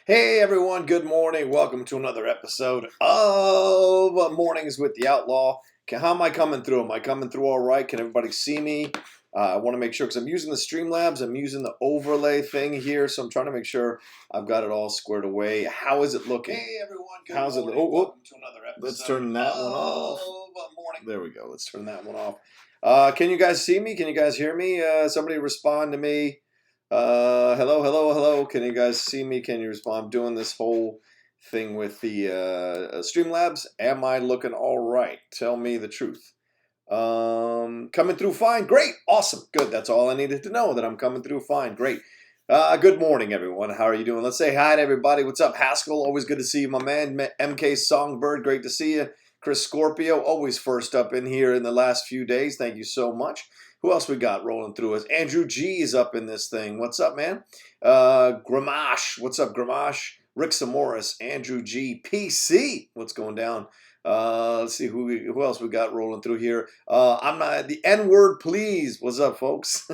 Hey everyone, good morning. Welcome to another episode of Mornings with the Outlaw. How am I coming through? Am I coming through all right? Can everybody see me? I want to make sure because I'm using the Streamlabs. I'm using the overlay thing here, so I'm trying to make sure I've got it all squared away. How is it looking? Hey everyone, good How's morning. Welcome to another episode. Let's turn that one off. Morning. There we go. Let's turn that one off. Can you guys see me? Can you guys hear me? Somebody respond to me. Hello. Can you guys see me? Can you respond? I'm doing this whole thing with the Streamlabs. Am I looking all right? Tell me the truth. Coming through fine. Great. Awesome. Good. That's all I needed to know, that I'm coming through fine. Great. Good morning, everyone. How are you doing? Let's say hi to everybody. What's up, Haskell? Always good to see you, my man. MK Songbird, great to see you. Chris Scorpio, always first up in here in the last few days. Thank you so much. Who else we got rolling through us? Andrew G is up in this thing. What's up, man? Gramash. What's up, Gramash? Rick Moranis, Andrew G, PC. What's going down? Let's see who else we got rolling through here. I'm not the N-word, please. What's up, folks?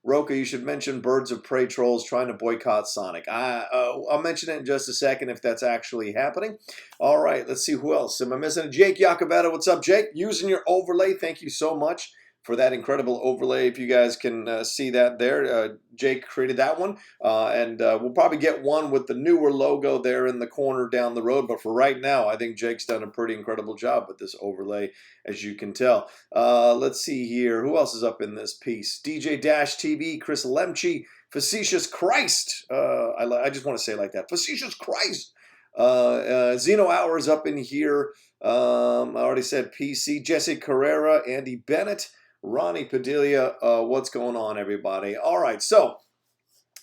Rocha, you should mention Birds of Prey trolls trying to boycott Sonic. I'll mention it in just a second if that's actually happening. All right, let's see who else. Am I missing? Jake Yakavetta. What's up, Jake? Using your overlay. Thank you so much for that incredible overlay. If you guys can see that there, Jake created that one. And we'll probably get one with the newer logo there in the corner down the road. But for right now, I think Jake's done a pretty incredible job with this overlay, as you can tell. Let's see here. Who else is up in this piece? DJ Dash TV, Chris Lemche, Facetious Christ. I just want to say it like that. Facetious Christ. Zeno Hours up in here. I already said PC. Jesse Carrera, Andy Bennett, Ronnie Padilla. What's going on, everybody? All right, so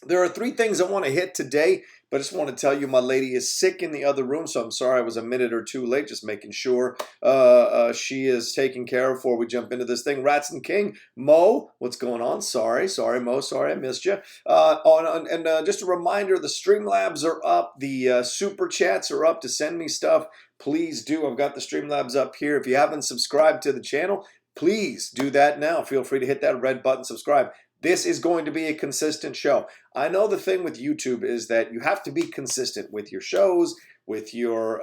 there are three things I want to hit today, but I just want to tell you my lady is sick in the other room, so I'm sorry I was a minute or two late, just making sure she is taken care of before we jump into this thing. Rats and King, Mo, what's going on? Sorry, Mo, sorry I missed you. Just a reminder, the Streamlabs are up, the Super Chats are up to send me stuff. Please do. I've got the Streamlabs up here. If you haven't subscribed to the channel, please do that now. Feel free to hit that red button, subscribe. This is going to be a consistent show. I know the thing with YouTube is that you have to be consistent with your shows, with your,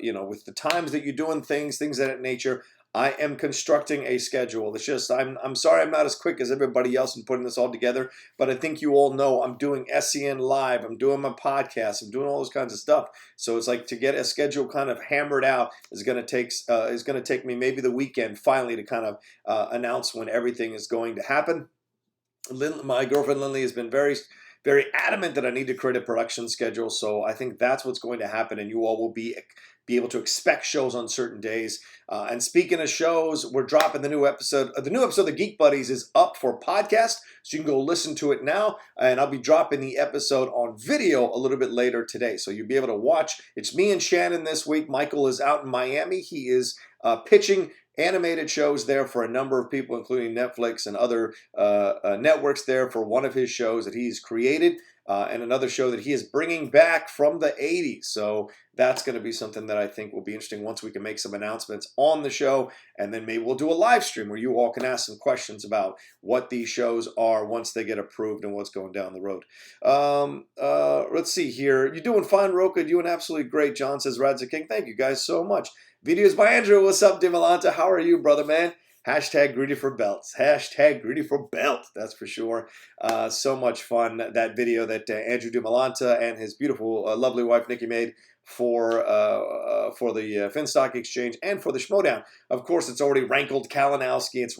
with the times that you're doing things of that nature. I am constructing a schedule. It's just, I'm sorry I'm not as quick as everybody else in putting this all together, but I think you all know I'm doing SEN Live, I'm doing my podcast, I'm doing all those kinds of stuff. So it's like to get a schedule kind of hammered out is going to take me maybe the weekend finally to kind of announce when everything is going to happen. My girlfriend Lindley has been very adamant that I need to create a production schedule, so I think that's what's going to happen, and you all will be able to expect shows on certain days. And speaking of shows, we're dropping the new episode. The new episode of Geek Buddies is up for podcast, so you can go listen to it now, and I'll be dropping the episode on video a little bit later today, so you'll be able to watch. It's me and Shannon this week. Michael is out in Miami. He is pitching animated shows there for a number of people, including Netflix and other networks there for one of his shows that he's created, and another show that he is bringing back from the 80s. So that's going to be something that I think will be interesting once we can make some announcements on the show, and then maybe we'll do a live stream where you all can ask some questions about what these shows are once they get approved and what's going down the road. Let's see here. You're doing fine, Rocha. You're doing absolutely great. John says, Radza King. Thank you guys so much. Videos by Andrew. What's up, Dimalanta? How are you, brother, man? Hashtag greedy for belts. Hashtag greedy for belt. That's for sure. So much fun. That video that Andrew Dimalanta and his beautiful, lovely wife, Nikki, made for the Finstock Exchange and for the Schmodown. Of course, it's already rankled Kalinowski. It's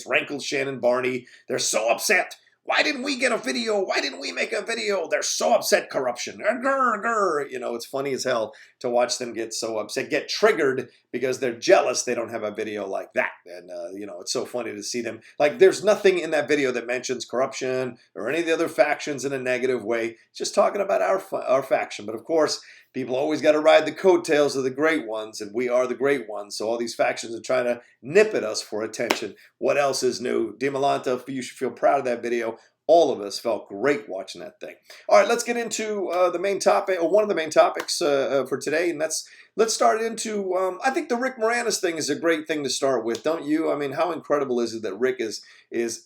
rankled Shannon Barney. They're so upset. Why didn't we get a video? Why didn't we make a video? They're so upset. Corruption. Grr, grr. You know, it's funny as hell to watch them get so upset, get triggered because they're jealous they don't have a video like that. And, it's so funny to see them. Like, there's nothing in that video that mentions corruption or any of the other factions in a negative way. It's just talking about our faction. But, of course, people always got to ride the coattails of the great ones, and we are the great ones. So all these factions are trying to nip at us for attention. What else is new? Dimalanta, you should feel proud of that video. All of us felt great watching that thing. All right, let's get into the main topic, or one of the main topics for today, and let's let's start into, I think the Rick Moranis thing is a great thing to start with, don't you? I mean, how incredible is it that Rick is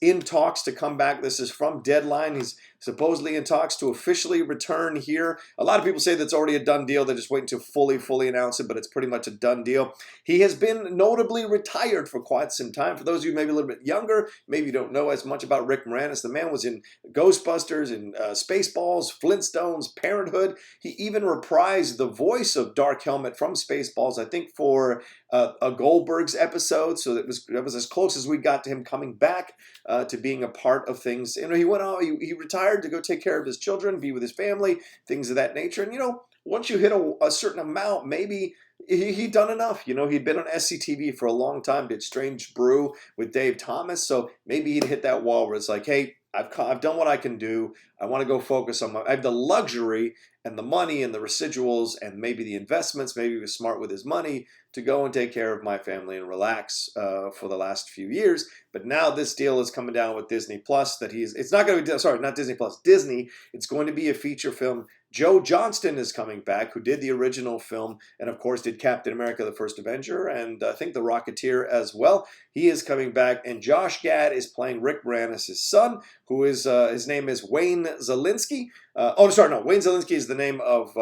in talks to come back? This is from Deadline. He's supposedly in talks to officially return here. A lot of people say that's already a done deal. They're just waiting to fully announce it, but it's pretty much a done deal. He has been notably retired for quite some time. For those of you maybe a little bit younger, maybe you don't know as much about Rick Moranis. The man was in Ghostbusters, in Spaceballs, Flintstones, Parenthood. He even reprised the voice of Dark Helmet from Spaceballs, I think for a Goldberg's episode. So that was as close as we got to him coming back to being a part of things. You know, he went out, he retired to go take care of his children, be with his family, things of that nature. And, you know, once you hit a certain amount, maybe he'd done enough. You know, he'd been on SCTV for a long time, did Strange Brew with Dave Thomas. So maybe he'd hit that wall where it's like, hey, I've done what I can do. I want to go focus on I have the luxury and the money and the residuals and maybe the investments. Maybe he was smart with his money to go and take care of my family and relax for the last few years. But now this deal is coming down with Disney Plus that it's not going to be, sorry, not Disney Plus, Disney. It's going to be a feature film. Joe Johnston is coming back, who did the original film and, of course, did Captain America, the First Avenger, and I think The Rocketeer as well. He is coming back, and Josh Gad is playing Rick Moranis' son, who is, his name is Wayne Zelinsky. Wayne Zelinsky is the name of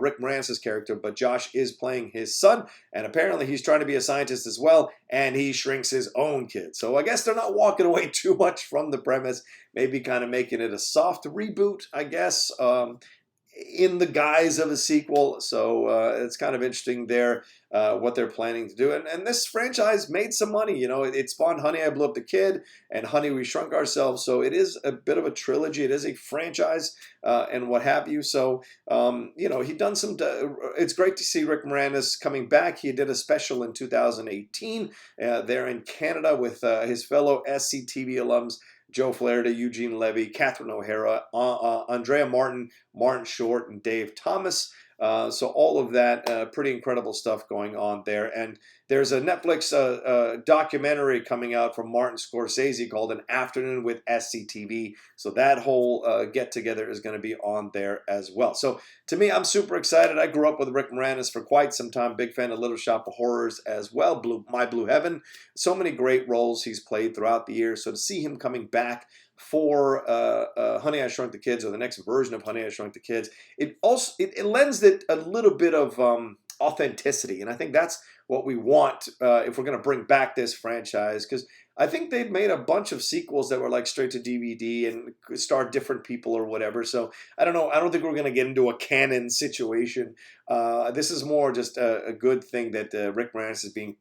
Rick Moranis' character, but Josh is playing his son, and apparently he's trying to be a scientist as well, and he shrinks his own kid. So I guess they're not walking away too much from the premise, maybe kind of making it a soft reboot, I guess, in the guise of a sequel. So it's kind of interesting there what they're planning to do. And this franchise made some money. You know, it spawned Honey, I Blew Up the Kid and Honey, We Shrunk Ourselves. So it is a bit of a trilogy. It is a franchise and what have you. So, you know, he done some, it's great to see Rick Moranis coming back. He did a special in 2018 there in Canada with his fellow SCTV alums, Joe Flaherty, Eugene Levy, Catherine O'Hara, Andrea Martin, Martin Short, and Dave Thomas. So all of that, pretty incredible stuff going on there. And there's a Netflix documentary coming out from Martin Scorsese called An Afternoon with SCTV. So that whole get-together is going to be on there as well. So to me, I'm super excited. I grew up with Rick Moranis for quite some time. Big fan of Little Shop of Horrors as well. My Blue Heaven. So many great roles he's played throughout the years. So to see him coming back for Honey, I Shrunk the Kids, or the next version of Honey, I Shrunk the Kids, it lends it a little bit of authenticity, and I think that's what we want if we're going to bring back this franchise, because I think they've made a bunch of sequels that were like straight to DVD and starred different people or whatever. So I don't know. I don't think we're going to get into a canon situation. This is more just a good thing that Rick Moranis is being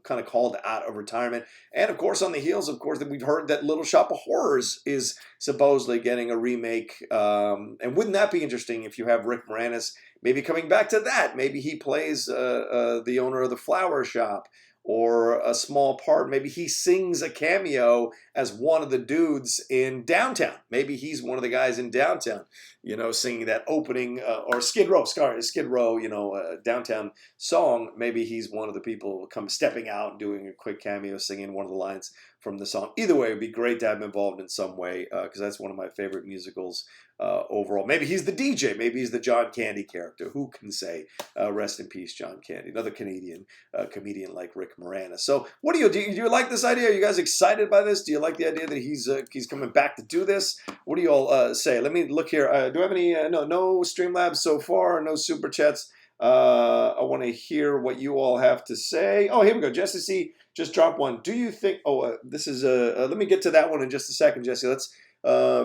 kind of called out of retirement. And of course, on the heels, of course, that we've heard that Little Shop of Horrors is supposedly getting a remake. And wouldn't that be interesting if you have Rick Moranis maybe coming back to that? Maybe he plays the owner of the flower shop, or a small part. Maybe he sings a cameo as one of the dudes in Downtown. Maybe he's one of the guys in Downtown, you know, singing that opening, or Skid Row, you know, Downtown song. Maybe he's one of the people stepping out and doing a quick cameo, singing one of the lines from the song. Either way, it would be great to have him involved in some way, because that's one of my favorite musicals overall. Maybe he's the DJ. Maybe he's the John Candy character. Who can say? Rest in peace, John Candy. Another Canadian comedian like Rick Moranis. So what do you like this idea? Are you guys excited by this? Do you like the idea that he's coming back to do this? What do you all say? Let me look here. Do I have any? No Streamlabs so far. No super chats. I want to hear what you all have to say. Oh, here we go. Jesse C just dropped one. Do you think? Oh, this is let me get to that one in just a second, Jesse. Let's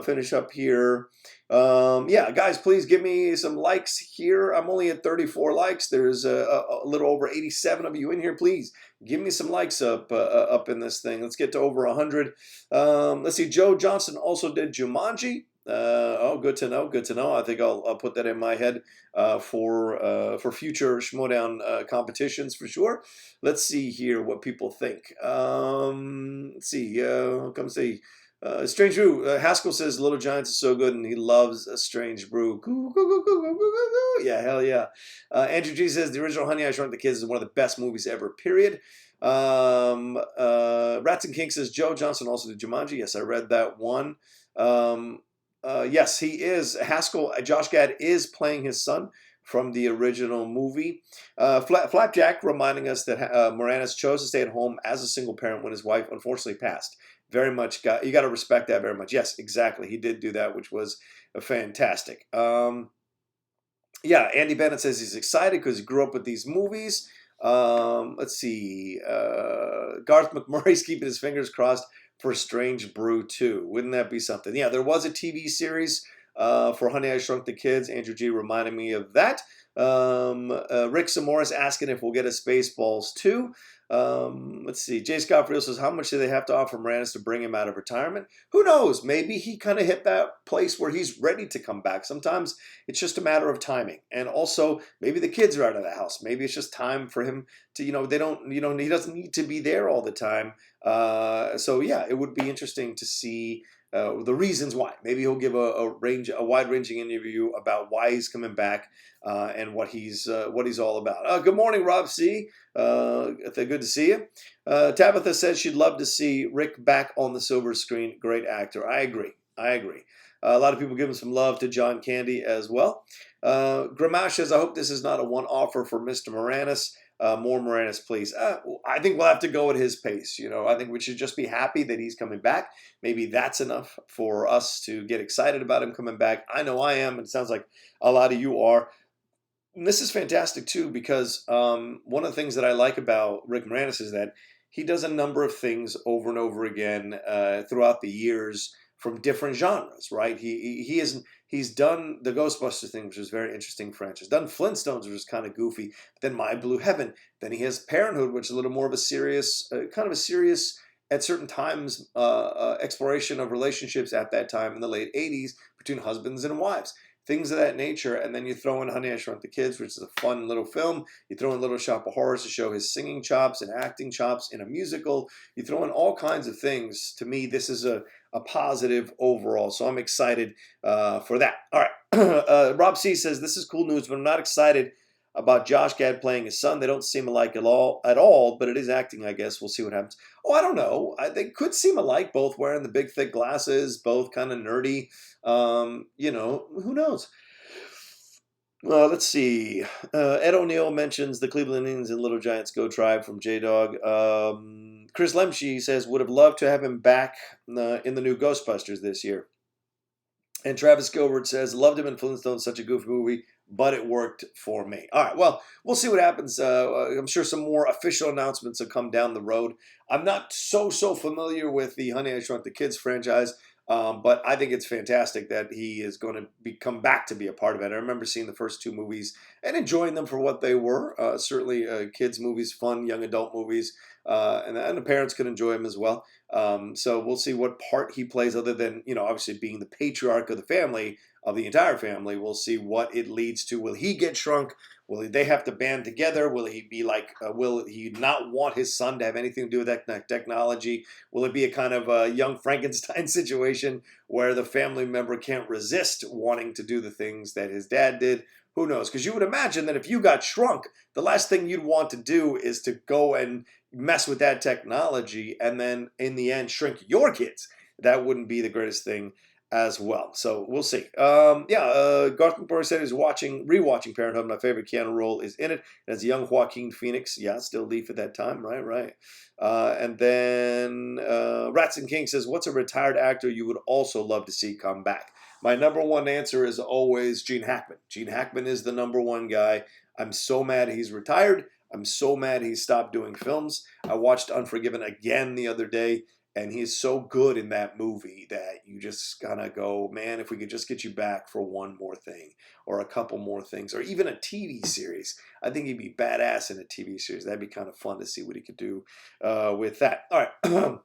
finish up here. Yeah, guys, please give me some likes here. I'm only at 34 likes. There's a little over 87 of you in here. Please give me some likes up in this thing. Let's get to over 100. Let's see. Joe Johnson also did Jumanji. Oh, good to know. Good to know. I think I'll put that in my head for future Schmodown competitions for sure. Let's see here what people think. Let's see. Come see. Strange Brew. Haskell says Little Giants is so good and he loves a Strange Brew. Yeah, hell yeah. Andrew G says the original Honey, I Shrunk the Kids is one of the best movies ever, period. Rats and King says Joe Johnson also did Jumanji. Yes, I read that one. Yes, he is. Haskell, Josh Gad is playing his son, from the original movie. Flapjack reminding us that Moranis chose to stay at home as a single parent when his wife unfortunately passed. Very much you got to respect that very much. Yes, exactly. He did do that, which was fantastic. Yeah, Andy Bennett says he's excited because he grew up with these movies. Let's see. Garth McMurray's keeping his fingers crossed for Strange Brew 2. Wouldn't that be something? Yeah, there was a TV series for Honey, I Shrunk the Kids. Andrew G reminded me of that. Rick Moranis asking if we'll get a Spaceballs 2. Let's see. Jay Scott Friel says, how much do they have to offer Moranis to bring him out of retirement? Who knows? Maybe he kind of hit that place where he's ready to come back. Sometimes it's just a matter of timing. And also, maybe the kids are out of the house. Maybe it's just time for him to, he doesn't need to be there all the time. So yeah, it would be interesting to see the reasons why. Maybe he'll give a wide-ranging interview about why he's coming back and what he's all about. Good morning, Rob C. Good to see you. Tabitha says she'd love to see Rick back on the silver screen. Great actor. I agree. A lot of people giving some love to John Candy as well. Gramash says, I hope this is not a one-offer for Mr. Moranis. More Moranis, please. I think we'll have to go at his pace. I think we should just be happy that he's coming back. Maybe that's enough for us to get excited about him coming back. I know I am, and it sounds like a lot of you are. And this is fantastic, too, because one of the things that I like about Rick Moranis is that he does a number of things over and over again throughout the years from different genres, right? He's done the Ghostbusters thing, which is a very interesting franchise. Done Flintstones, which is kind of goofy. But then My Blue Heaven. Then he has Parenthood, which is a little more of a serious, at certain times, exploration of relationships at that time in the late 80s between husbands and wives. Things of that nature, and then you throw in Honey, I Shrunk the Kids, which is a fun little film. You throw in Little Shop of Horrors to show his singing chops and acting chops in a musical. You throw in all kinds of things. To me, this is a positive overall, so I'm excited for that. All right, Rob C says, this is cool news, but I'm not excited about Josh Gad playing his son. They don't seem alike at all, but it is acting, I guess. We'll see what happens. Oh, I don't know. They could seem alike, both wearing the big, thick glasses, both kind of nerdy. Who knows? Let's see. Ed O'Neill mentions the Cleveland Indians and Little Giants Go Tribe from J-Dog. Chris Lemsky says, would have loved to have him back in the new Ghostbusters this year. And Travis Gilbert says, loved him in Flintstones, such a goofy movie, but it worked for me. All right, well, we'll see what happens. I'm sure some more official announcements will come down the road. I'm not so familiar with the Honey, I Shrunk the Kids franchise, but I think it's fantastic that he is going to come back to be a part of it. I remember seeing the first two movies and enjoying them for what they were. Certainly kids' movies, fun, young adult movies, and the parents could enjoy them as well. So we'll see what part he plays other than, obviously being the patriarch of the family, of the entire family. We'll see what it leads to. Will he get shrunk? Will they have to band together? Will he be like, will he not want his son to have anything to do with that technology? Will it be a kind of a young Frankenstein situation where the family member can't resist wanting to do the things that his dad did? Who knows? Because you would imagine that if you got shrunk, the last thing you'd want to do is to go and mess with that technology and then in the end shrink your kids. That wouldn't be the greatest thing as well. So we'll see. Garth McMurray said he's rewatching Parenthood. My favorite Keanu role is in it. As a young Joaquin Phoenix. Yeah, still Leaf at that time. Right. And then Rats and King says, what's a retired actor you would also love to see come back? My number one answer is always Gene Hackman. Gene Hackman is the number one guy. I'm so mad he's retired. I'm so mad he stopped doing films. I watched Unforgiven again the other day, and he's so good in that movie that you just kind of go, man, if we could just get you back for one more thing or a couple more things or even a TV series. I think he'd be badass in a TV series. That'd be kind of fun to see what he could do with that. All right.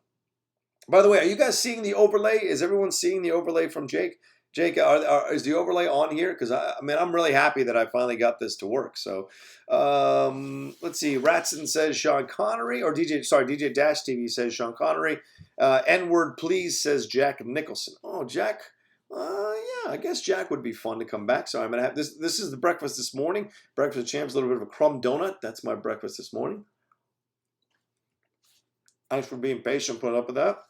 By the way, are you guys seeing the overlay? Is everyone seeing the overlay from Jake? Jake, is the overlay on here? Because I'm really happy that I finally got this to work. So, let's see. Ratson says Sean Connery, or DJ Dash TV says Sean Connery. N-word please says Jack Nicholson. Oh, Jack. Yeah, I guess Jack would be fun to come back. So I'm gonna have this. This is the breakfast this morning. Breakfast with Champs, a little bit of a crumb donut. That's my breakfast this morning. Thanks for being patient, putting up with that.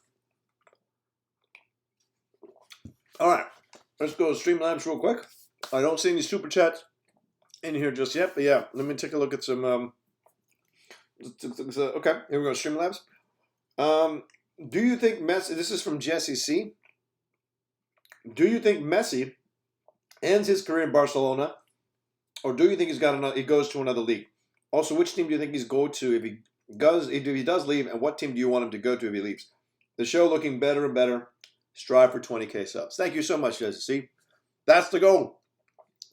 All right. Let's go to Streamlabs real quick. I don't see any super chats in here just yet, but yeah, let me take a look at some. Okay, here we go. Streamlabs. Do you think Messi? This is from Jesse C. Do you think Messi ends his career in Barcelona, or do you think he's got another? He goes to another league. Also, which team do you think he's go to if he does leave, and what team do you want him to go to if he leaves? The show looking better and better. Strive for 20K subs. Thank you so much, Jesse C. That's the goal.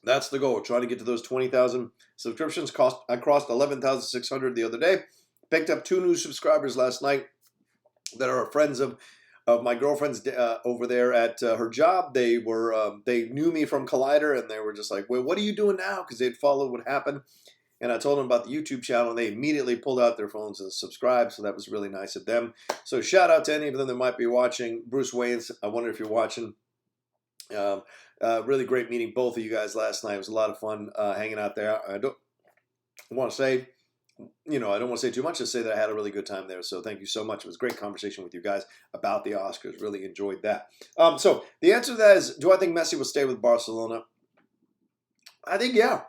That's the goal. Trying to get to those 20,000 subscriptions. I crossed 11,600 the other day. Picked up 2 new subscribers last night that are friends of my girlfriend's over there at her job. They knew me from Collider, and they were just like, "Well, what are you doing now?" Because they'd followed what happened. And I told them about the YouTube channel, and they immediately pulled out their phones and subscribed. So that was really nice of them. So shout out to any of them that might be watching. Bruce Waynes, I wonder if you're watching. Really great meeting both of you guys last night. It was a lot of fun hanging out there. I don't want to say, I don't want to say too much. Just say that I had a really good time there. So thank you so much. It was a great conversation with you guys about the Oscars. Really enjoyed that. So the answer to that is, do I think Messi will stay with Barcelona? I think, yeah.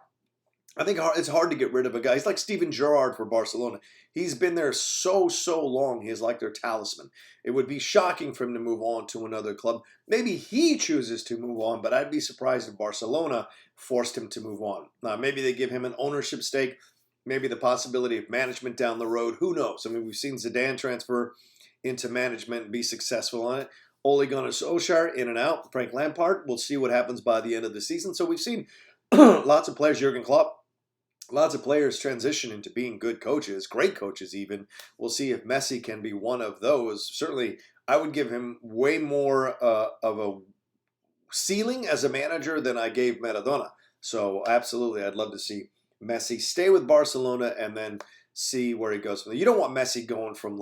I think it's hard to get rid of a guy. He's like Steven Gerrard for Barcelona. He's been there so long. He is like their talisman. It would be shocking for him to move on to another club. Maybe he chooses to move on, but I'd be surprised if Barcelona forced him to move on. Maybe they give him an ownership stake. Maybe the possibility of management down the road. Who knows? I mean, we've seen Zidane transfer into management and be successful on it. Ole Gunnar Solskjaer in and out. Frank Lampard. We'll see what happens by the end of the season. So we've seen lots of players. Jurgen Klopp. Lots of players transition into being good coaches, great coaches even. We'll see if Messi can be one of those. Certainly, I would give him way more of a ceiling as a manager than I gave Maradona. So absolutely, I'd love to see Messi stay with Barcelona and then see where he goes from there. You don't want Messi going from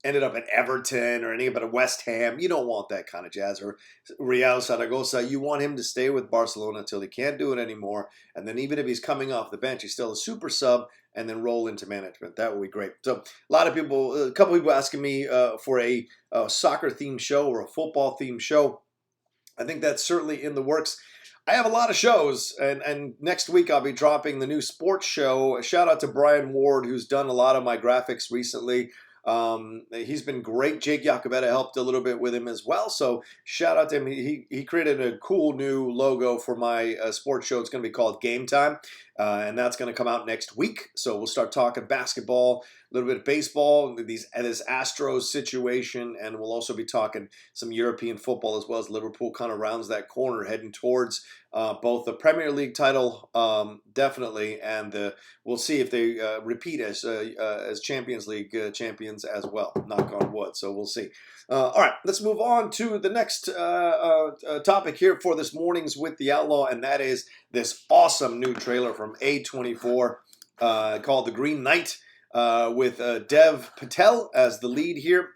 ended up at Everton or any but a West Ham. You don't want that kind of jazz, or Real Zaragoza. You want him to stay with Barcelona until he can't do it anymore. And then even if he's coming off the bench, he's still a super sub, and then roll into management. That would be great. So a couple people asking me for a soccer themed show or a football themed show. I think that's certainly in the works. I have a lot of shows, and next week I'll be dropping the new sports show. A shout out to Brian Ward, who's done a lot of my graphics recently. He's been great. Jake Iacobetta helped a little bit with him as well. So shout out to him. He created a cool new logo for my sports show. It's going to be called Game Time. And that's going to come out next week. So we'll start talking basketball, a little bit of baseball, this Astros situation, and we'll also be talking some European football as well, as Liverpool kind of rounds that corner, heading towards both the Premier League title, definitely, and we'll see if they repeat as Champions League champions as well. Knock on wood. So we'll see. All right, let's move on to the next topic here for this morning's With the Outlaw, and that is this awesome new trailer from A24 called The Green Knight with Dev Patel as the lead here.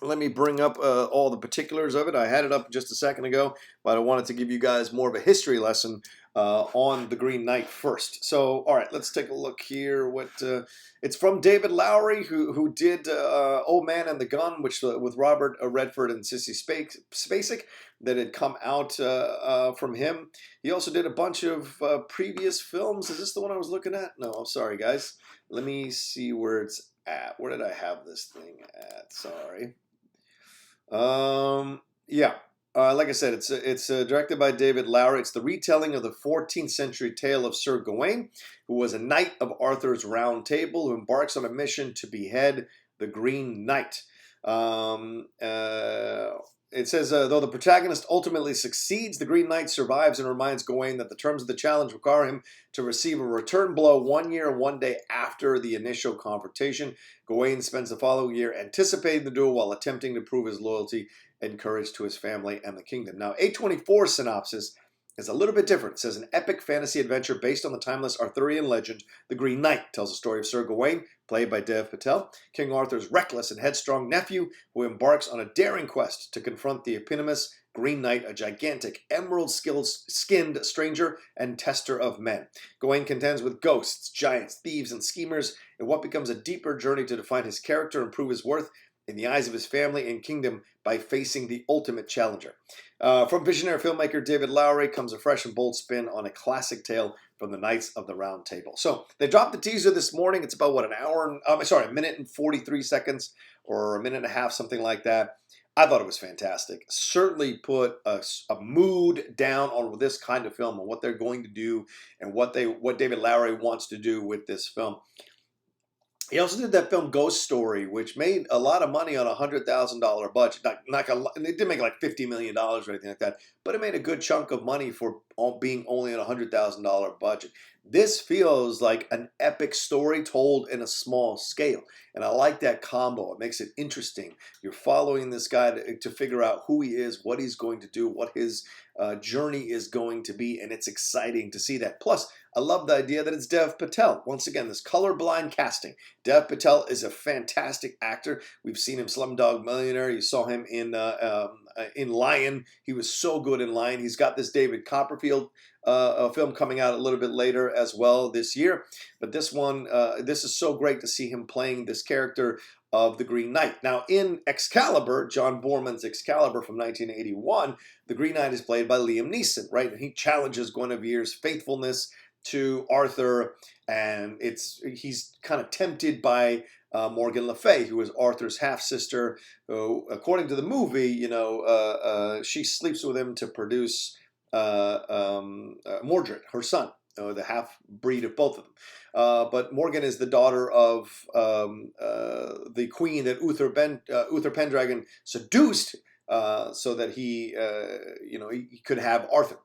Let me bring up all the particulars of it. I had it up just a second ago, but I wanted to give you guys more of a history lesson on the Green Knight first. So, all right, let's take a look here. It's from David Lowery, who did Old Man and the Gun, which with Robert Redford and Sissy Spacek, that had come out from him. He also did a bunch of previous films. Is this the one I was looking at? No, I'm sorry, guys. Let me see where it's at. Where did I have this thing at? Sorry. Yeah. Like I said, it's directed by David Lowery. It's the retelling of the 14th century tale of Sir Gawain, who was a knight of Arthur's Round Table, who embarks on a mission to behead the Green Knight. It says, though the protagonist ultimately succeeds, the Green Knight survives and reminds Gawain that the terms of the challenge require him to receive a return blow 1 year and 1 day after the initial confrontation. Gawain spends the following year anticipating the duel while attempting to prove his loyalty and courage to his family and the kingdom. Now, A24 synopsis is a little bit different. It says, an epic fantasy adventure based on the timeless Arthurian legend, The Green Knight tells the story of Sir Gawain, played by Dev Patel, King Arthur's reckless and headstrong nephew, who embarks on a daring quest to confront the eponymous Green Knight, a gigantic, emerald-skinned stranger and tester of men. Gawain contends with ghosts, giants, thieves, and schemers in what becomes a deeper journey to define his character and prove his worth in the eyes of his family and kingdom by facing the ultimate challenger. From visionary filmmaker David Lowery comes a fresh and bold spin on a classic tale from the Knights of the Round Table. So they dropped the teaser this morning. It's about, what, a minute and 43 seconds or a minute and a half, something like that. I thought it was fantastic. Certainly put a mood down on this kind of film and what they're going to do and what David Lowery wants to do with this film. He also did that film Ghost Story, which made a lot of money on a $100,000 budget. It didn't make like $50 million or anything like that, but it made a good chunk of money for being only on a $100,000 budget. This feels like an epic story told in a small scale, and I like that combo. It makes it interesting. You're following this guy to figure out who he is, what he's going to do, what his journey is going to be, and it's exciting to see that. Plus, I love the idea that it's Dev Patel. Once again, this colorblind casting. Dev Patel is a fantastic actor. We've seen him Slumdog Millionaire. You saw him in Lion. He was so good in Lion. He's got this David Copperfield film coming out a little bit later as well this year. But this one, this is so great to see him playing this character of the Green Knight. Now, in Excalibur, John Boorman's Excalibur from 1981, the Green Knight is played by Liam Neeson, right? And he challenges Guinevere's faithfulness to Arthur, and he's kind of tempted by Morgan Le Fay, who is Arthur's half-sister, who, according to the movie, she sleeps with him to produce Mordred, her son, the half-breed of both of them. But Morgan is the daughter of the queen that Uther Pendragon seduced so that he could have Arthur.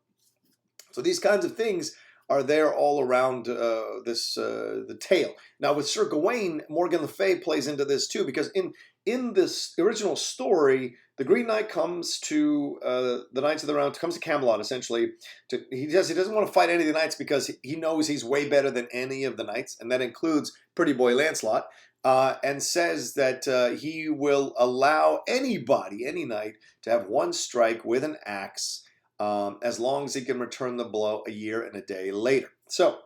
So these kinds of things are there all around the tale. Now with Sir Gawain, Morgan Le Fay plays into this too, because in this original story, the Green Knight comes to the Knights of the Round, comes to Camelot essentially. He doesn't want to fight any of the knights because he knows he's way better than any of the knights, and that includes Pretty Boy Lancelot. And says that he will allow any knight, to have one strike with an axe, as long as he can return the blow a year and a day later. So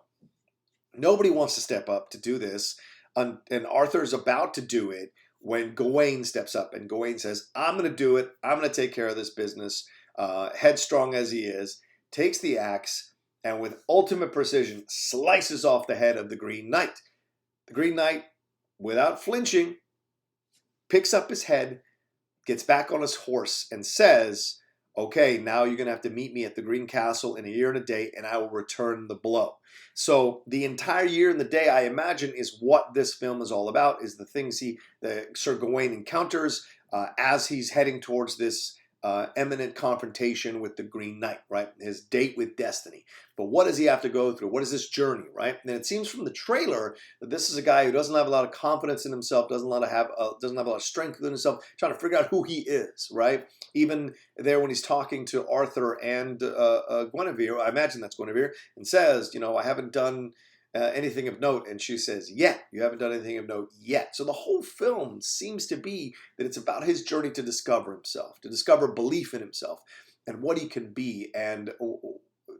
nobody wants to step up to do this, and Arthur's about to do it when Gawain steps up, and Gawain says, I'm going to do it. I'm going to take care of this business. Headstrong as he is, takes the axe and with ultimate precision slices off the head of the Green Knight. The Green Knight, without flinching, picks up his head, gets back on his horse, and says, okay, now you're going to have to meet me at the Green Castle in a year and a day, and I will return the blow. So the entire year and the day, I imagine, is what this film is all about, is the things Sir Gawain encounters as he's heading towards this imminent confrontation with the Green Knight, right? His date with destiny. But what does he have to go through? What is this journey, right? And it seems from the trailer that this is a guy who doesn't have a lot of confidence in himself, doesn't have a lot of strength within himself, trying to figure out who he is, right? Even there when he's talking to Arthur and Guinevere, I imagine that's Guinevere, and says, I haven't done anything of note, and she says, yeah, you haven't done anything of note yet. So the whole film seems to be that it's about his journey to discover himself, to discover belief in himself and what he can be. And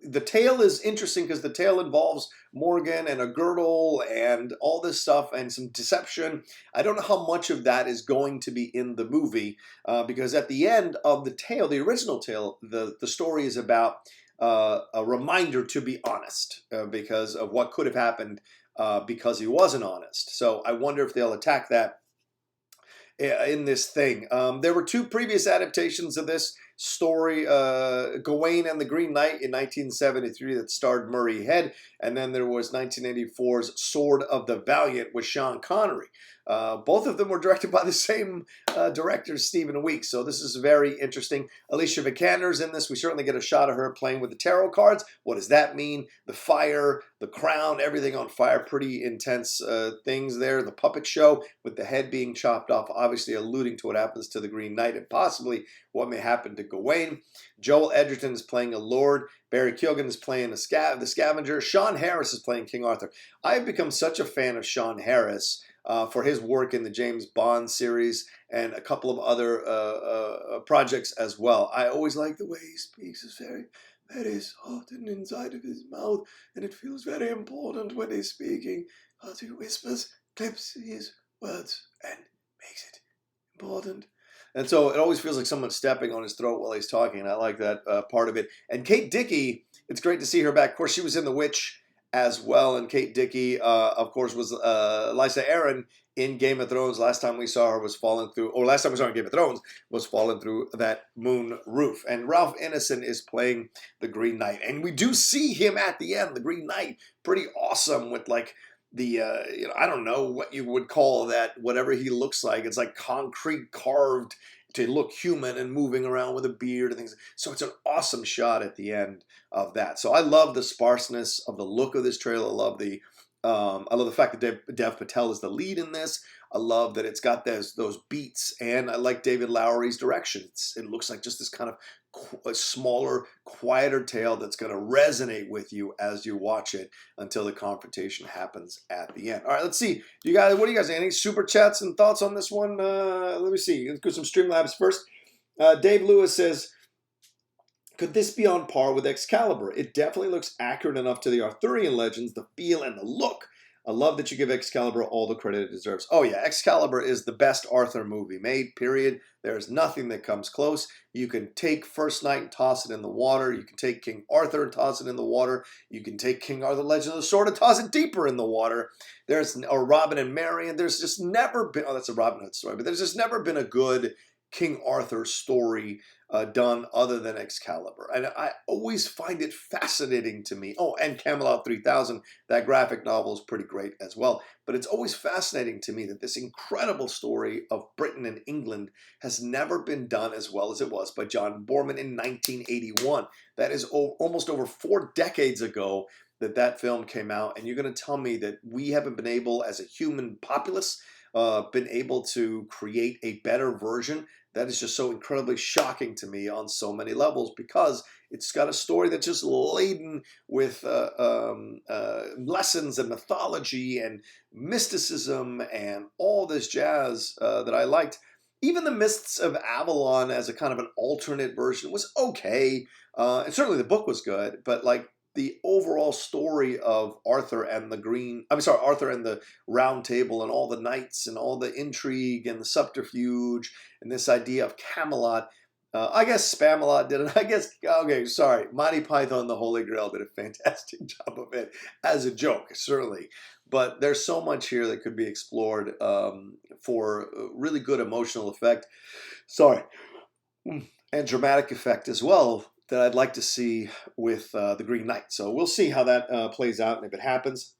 the tale is interesting because the tale involves Morgan and a girdle and all this stuff and some deception. I don't know how much of that is going to be in the movie because at the end of the tale, the original tale, the story is about a reminder to be honest because of what could have happened because he wasn't honest. So I wonder if they'll attack that in this thing. There were two previous adaptations of this story, Gawain and the Green Knight in 1973 that starred Murray Head, and then there was 1984's Sword of the Valiant with Sean Connery. Both of them were directed by the same director, Stephen Weeks, so this is very interesting. Alicia Vikander's in this. We certainly get a shot of her playing with the tarot cards. What does that mean? The fire, the crown, everything on fire. Pretty intense things there. The puppet show with the head being chopped off, obviously alluding to what happens to the Green Knight and possibly what may happen to Gawain. Joel Edgerton is playing a lord. Barry Keoghan is playing the scavenger. Sean Harris is playing King Arthur. I've become such a fan of Sean Harris for his work in the James Bond series and a couple of other projects as well. I always like the way he speaks. It's very soft and inside of his mouth, and it feels very important when he's speaking, as he whispers, clips his words, and makes it important. And so it always feels like someone's stepping on his throat while he's talking. I like that part of it. And Kate Dickie, it's great to see her back. Of course, she was in The Witch as well. And Kate Dickie, of course, was Lysa Arryn in Game of Thrones. Last time we saw her was falling through, or last time we saw her in Game of Thrones was falling through that moon roof. And Ralph Ineson is playing the Green Knight. And we do see him at the end, the Green Knight, pretty awesome with like the I don't know what you would call that, whatever he looks like. It's like concrete carved to look human and moving around with a beard and things. So it's an awesome shot at the end of that. So I love the sparseness of the look of this trailer. I love the fact that Dev Patel is the lead in this. I love that it's got those beats, and I like David Lowery's direction. It looks like just this kind of a smaller, quieter tale that's going to resonate with you as you watch it until the confrontation happens at the end. All right, let's see. What do you guys, any super chats and thoughts on this one? Let me see. Let's go some Streamlabs first. Dave Lewis says, could this be on par with Excalibur? It definitely looks accurate enough to the Arthurian legends, the feel and the look. I love that you give Excalibur all the credit it deserves. Oh yeah, Excalibur is the best Arthur movie made, period. There's nothing that comes close. You can take First Knight and toss it in the water. You can take King Arthur and toss it in the water. You can take King Arthur, Legend of the Sword, and toss it deeper in the water. Or Robin and Marian. There's just never been, oh, that's a Robin Hood story, but there's just never been a good King Arthur story done other than Excalibur. And I always find it fascinating to me. Oh, and Camelot 3000, that graphic novel is pretty great as well. But it's always fascinating to me that this incredible story of Britain and England has never been done as well as it was by John Boorman in 1981. That is almost over 4 decades ago that film came out. And you're going to tell me that we haven't been able, as a human populace, been able to create a better version? That is just so incredibly shocking to me on so many levels, because it's got a story that's just laden with lessons and mythology and mysticism and all this jazz that I liked. Even the Mists of Avalon as a kind of an alternate version was okay. And certainly the book was good, but like the overall story of Arthur and the Round Table and all the knights and all the intrigue and the subterfuge and this idea of Camelot. I guess Spamalot did it. Monty Python and the Holy Grail did a fantastic job of it as a joke, certainly. But there's so much here that could be explored for really good emotional effect. And dramatic effect as well, that I'd like to see with the Green Knight. So we'll see how that plays out and if it happens.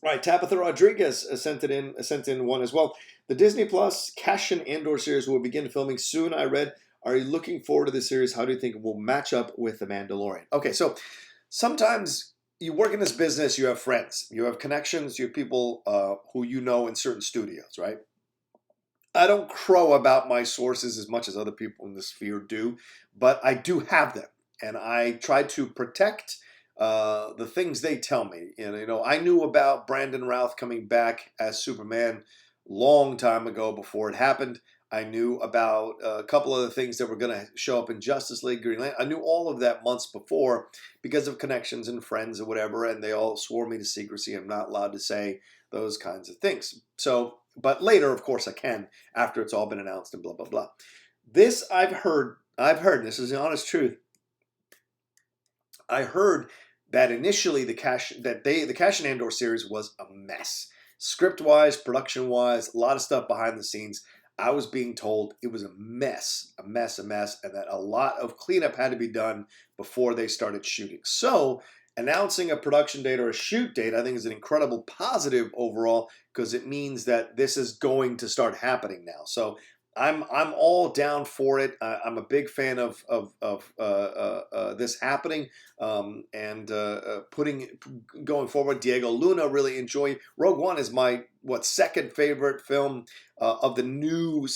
All right, Tabitha Rodriguez sent in one as well. The Disney Plus Cassian Andor series will begin filming soon, I read. Are you looking forward to the series? How do you think it will match up with The Mandalorian? Okay, so sometimes you work in this business, you have friends, you have connections, you have people who you know in certain studios, right? I don't crow about my sources as much as other people in the sphere do, but I do have them, and I try to protect the things they tell me. And I knew about Brandon Routh coming back as Superman long time ago before it happened. I knew about a couple of the things that were going to show up in Justice League, Green Lantern. I knew all of that months before because of connections and friends or whatever, and they all swore me to secrecy. I'm not allowed to say those kinds of things. But later, of course, I can, after it's all been announced and blah, blah, blah. This I've heard, this is the honest truth. I heard that initially the Cassian Andor series was a mess. Script-wise, production-wise, a lot of stuff behind the scenes. I was being told it was a mess, and that a lot of cleanup had to be done before they started shooting. So announcing a production date or a shoot date, I think, is an incredible positive overall, because it means that this is going to start happening now. So I'm all down for it. I'm a big fan of this happening and going forward. Diego Luna really enjoy. Rogue One is my second favorite film of the new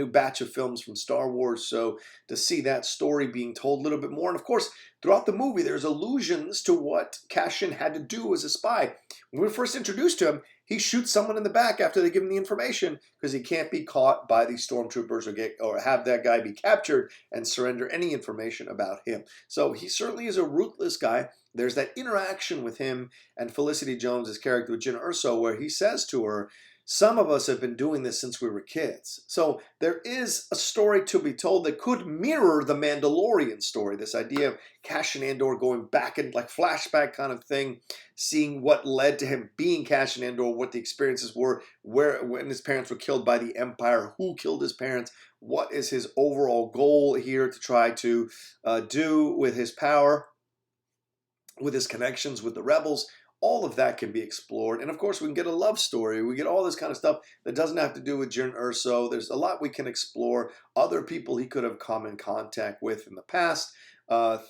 batch of films from Star Wars. So to see that story being told a little bit more, and of course throughout the movie there's allusions to what Cassian had to do as a spy. When we were first introduced to him, he shoots someone in the back after they give him the information because he can't be caught by these stormtroopers or have that guy be captured and surrender any information about him. So he certainly is a ruthless guy. There's that interaction with him and Felicity Jones' character with Jyn Erso where he says to her, some of us have been doing this since we were kids. So there is a story to be told that could mirror the Mandalorian story. This idea of Cassian Andor going back and like flashback kind of thing, seeing what led to him being Cassian Andor, what the experiences were, where when his parents were killed by the Empire, who killed his parents, what is his overall goal here to try to do with his power, with his connections with the rebels. All of that can be explored. And of course, we can get a love story. We get all this kind of stuff that doesn't have to do with Jyn Erso. There's a lot we can explore. Other people he could have come in contact with in the past.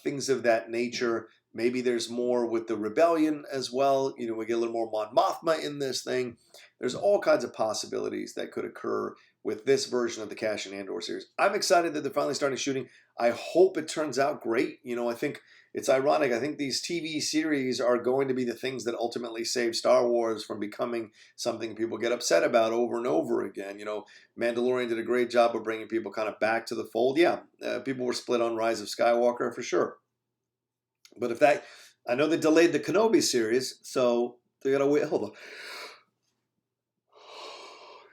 Things of that nature. Maybe there's more with the rebellion as well. You know, we get a little more Mon Mothma in this thing. There's all kinds of possibilities that could occur with this version of the Cassian Andor series. I'm excited that they're finally starting shooting. I hope it turns out great. You know, I think it's ironic. I think these TV series are going to be the things that ultimately save Star Wars from becoming something people get upset about over and over again. You know, Mandalorian did a great job of bringing people kind of back to the fold. Yeah, people were split on Rise of Skywalker for sure. But if that, I know they delayed the Kenobi series, so they gotta wait. Hold on.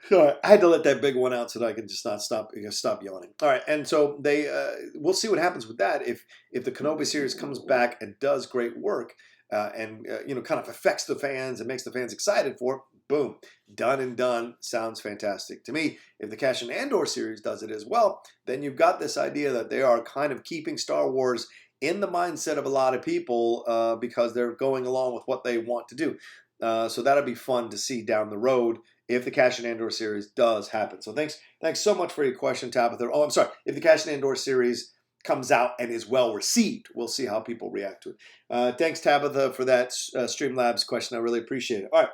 Sorry, I had to let that big one out so that I could just not stop yawning. All right, and so they we'll see what happens with that if the Kenobi series comes back and does great work and you know, kind of affects the fans and makes the fans excited for it. Boom, done and done. Sounds fantastic to me. If the Cassian Andor series does it as well, then you've got this idea that they are kind of keeping Star Wars in the mindset of a lot of people because they're going along with what they want to do. So that'll be fun to see down the road if the Cassian Andor series does happen. So thanks so much for your question, Tabitha. Oh, I'm sorry. If the Cassian Andor series comes out and is well received, we'll see how people react to it. Thanks, Tabitha, for that Streamlabs question. I really appreciate it. All right.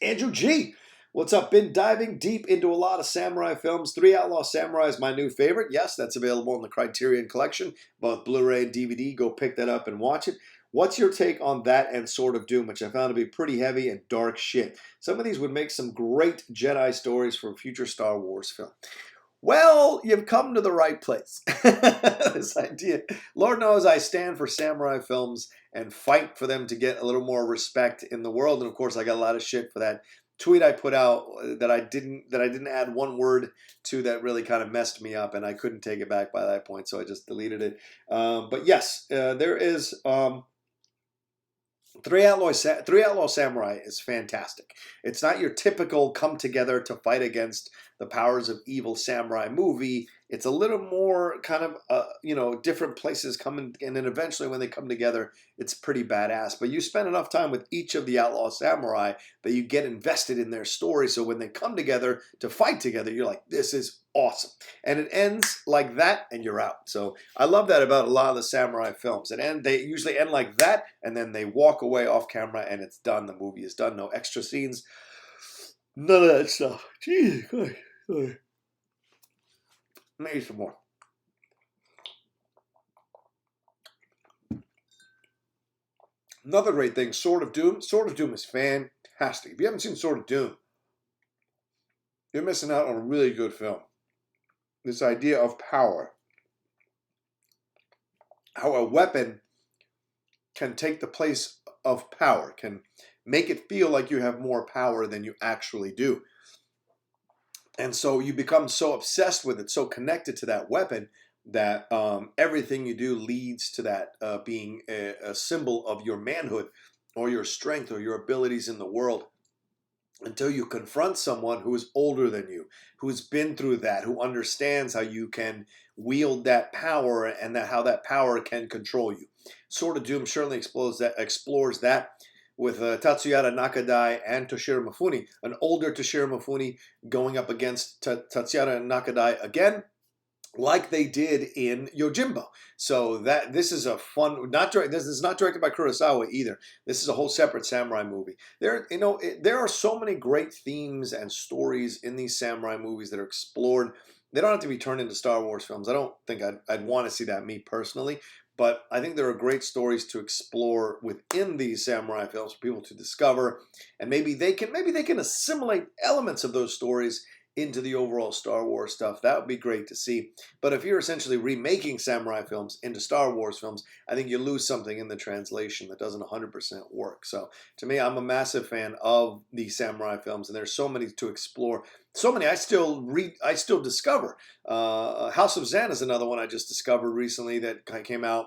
Andrew G. What's up? Been diving deep into a lot of samurai films. 3 Outlaw Samurai is my new favorite. Yes, that's available in the Criterion Collection, both Blu-ray and DVD. Go pick that up and watch it. What's your take on that and Sword of Doom, which I found to be pretty heavy and dark shit? Some of these would make some great Jedi stories for a future Star Wars film. Well, you've come to the right place. This idea. Lord knows I stand for samurai films and fight for them to get a little more respect in the world. And of course, I got a lot of shit for that tweet I put out that I didn't add one word to that really kind of messed me up, and I couldn't take it back by that point, so I just deleted it. But yes, there is... 3 Outlaw Samurai is fantastic. It's not your typical come together to fight against the powers of evil samurai movie. It's a little more kind of, you know, different places coming, and then eventually when they come together, it's pretty badass. But you spend enough time with each of the Outlaw Samurai that you get invested in their story. So when they come together to fight together, you're like, this is awesome. And it ends like that, and you're out. So I love that about a lot of the samurai films. They usually end like that, and then they walk away off camera, and it's done. The movie is done. No extra scenes. None of that stuff. Jeez, let me eat some more. Another great thing, Sword of Doom. Sword of Doom is fantastic. If you haven't seen Sword of Doom, you're missing out on a really good film. This idea of power. How a weapon can take the place of power, can make it feel like you have more power than you actually do. And so you become so obsessed with it, so connected to that weapon, that everything you do leads to that being a symbol of your manhood or your strength or your abilities in the world, until you confront someone who is older than you, who has been through that, who understands how you can wield that power and how that power can control you. Sword of Doom certainly explores that with Tatsuyata Nakadai and Toshiro Mifune, an older Toshiro Mifune going up against Tatsuyata Nakadai again, like they did in Yojimbo. So this is a fun. This is not directed by Kurosawa either. This is a whole separate samurai movie. There are so many great themes and stories in these samurai movies that are explored. They don't have to be turned into Star Wars films. I don't think I'd want to see that, me personally. But I think there are great stories to explore within these samurai films for people to discover, and maybe they can assimilate elements of those stories into the overall Star Wars stuff. That would be great to see. But if you're essentially remaking samurai films into Star Wars films, I think you lose something in the translation that doesn't 100% work. So to me, I'm a massive fan of the samurai films, and there's so many to explore. So many I still read, I still discover. House of Zen is another one I just discovered recently that came out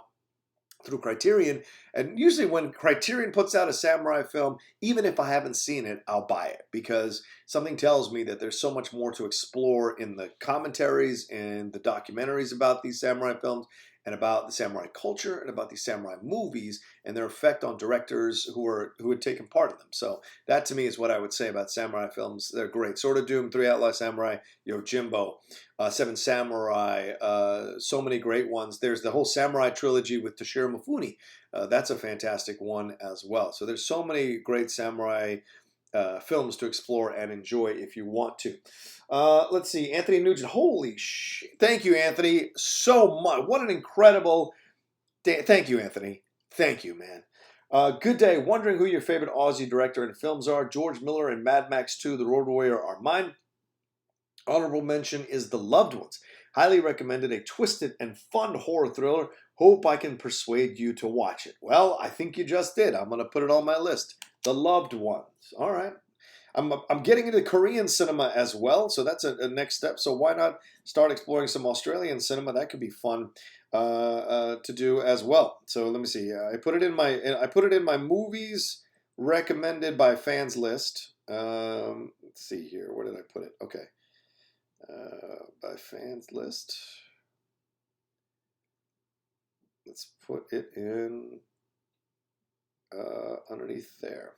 through Criterion. And usually when Criterion puts out a samurai film, even if I haven't seen it, I'll buy it, because something tells me that there's so much more to explore in the commentaries and the documentaries about these samurai films, and about the samurai culture, and about these samurai movies and their effect on directors who had taken part in them. So that to me is what I would say about samurai films. They're great. Sword of Doom, Three Outlaw Samurai, Yojimbo, Seven Samurai, so many great ones. There's the whole samurai trilogy with Toshiro Mifune. That's a fantastic one as well. So there's so many great samurai films to explore and enjoy if you want to. Let's see, Anthony Nugent. Holy shit. Thank you, Anthony, so much. What an incredible day. Thank you, Anthony. Thank you, man. Good day. Wondering who your favorite Aussie director and films are. George Miller and Mad Max 2, The Road Warrior are mine. Honorable mention is The Loved Ones. Highly recommended, a twisted and fun horror thriller. Hope I can persuade you to watch it. Well, I think you just did. I'm going to put it on my list. The Loved Ones. All right. I'm getting into Korean cinema as well, so that's a next step. So why not start exploring some Australian cinema? That could be fun to do as well. So let me see. I put it in my movies recommended by fans list. Let's see here. Where did I put it? Okay. By fans list. Let's put it in underneath there.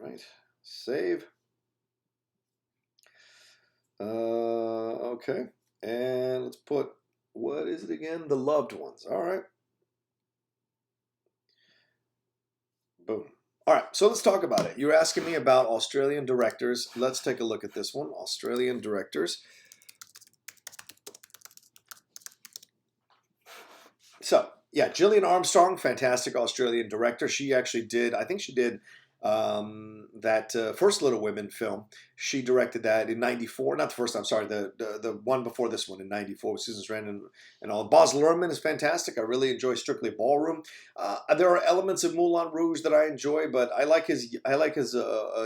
All right, save. Okay, and let's put, what is it again? The Loved Ones. All right. Boom. All right, so let's talk about it. You're asking me about Australian directors. Let's take a look at this one. Australian directors. So, yeah, Gillian Armstrong, fantastic Australian director. She actually did, I think she did that first Little Women film. She directed that in '94. Not the first time, sorry, the one before this one in '94 with Susan Sarandon and all. Baz Luhrmann is fantastic. I really enjoy Strictly Ballroom. There are elements of Moulin Rouge that I enjoy, but I like his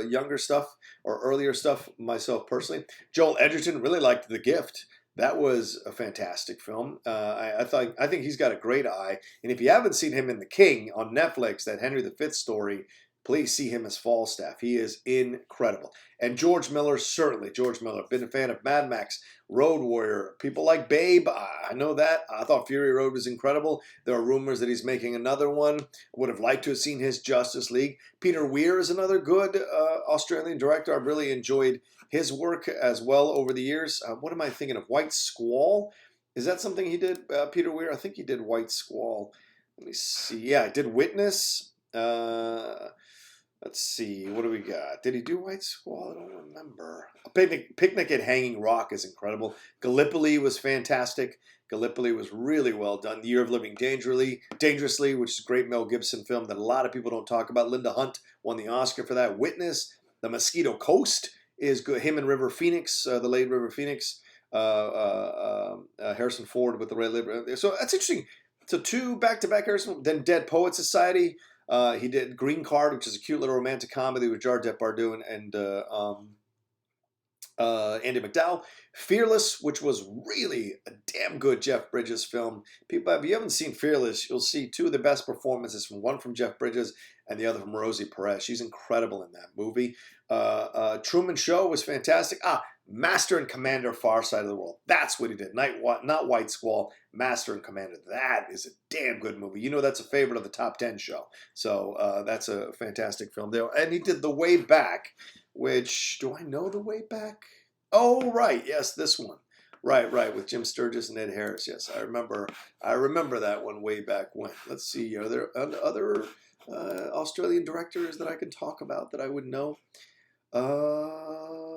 younger stuff or earlier stuff myself personally. Joel Edgerton, really liked The Gift. That was a fantastic film. I think he's got a great eye. And if you haven't seen him in The King on Netflix, that Henry V story, please see him as Falstaff. He is incredible. And George Miller, certainly. George Miller. Been a fan of Mad Max, Road Warrior, people like Babe. I know that. I thought Fury Road was incredible. There are rumors that he's making another one. Would have liked to have seen his Justice League. Peter Weir is another good Australian director. I've really enjoyed his work as well over the years. What am I thinking of? White Squall? Is that something he did, Peter Weir? I think he did White Squall. Let me see. Yeah, I did Witness. Let's see, what do we got? Did he do White Squall? I don't remember. Picnic at Hanging Rock is incredible. Gallipoli was fantastic. Gallipoli was really well done. The Year of Living Dangerously, which is a great Mel Gibson film that a lot of people don't talk about. Linda Hunt won the Oscar for that. Witness, The Mosquito Coast is good. Him and River Phoenix, the late River Phoenix. Harrison Ford with the Red Liver. So that's interesting. So two back-to-back Harrison. Then Dead Poet Society. He did Green Card, which is a cute little romantic comedy with Jar Depardieu and Andy McDowell. Fearless, which was really a damn good Jeff Bridges film. People, if you haven't seen Fearless, you'll see two of the best performances, one from Jeff Bridges and the other from Rosie Perez. She's incredible in that movie. Truman Show was fantastic. Master and Commander, Far Side of the World. That's what he did. Not White Squall, Master and Commander. That is a damn good movie. You know that's a favorite of the Top 10 show. So that's a fantastic film there. And he did The Way Back, which, do I know The Way Back? Oh, right. Yes, this one. Right, with Jim Sturgis and Ed Harris. Yes, I remember that one way back when. Let's see, are there other Australian directors that I can talk about that I would know?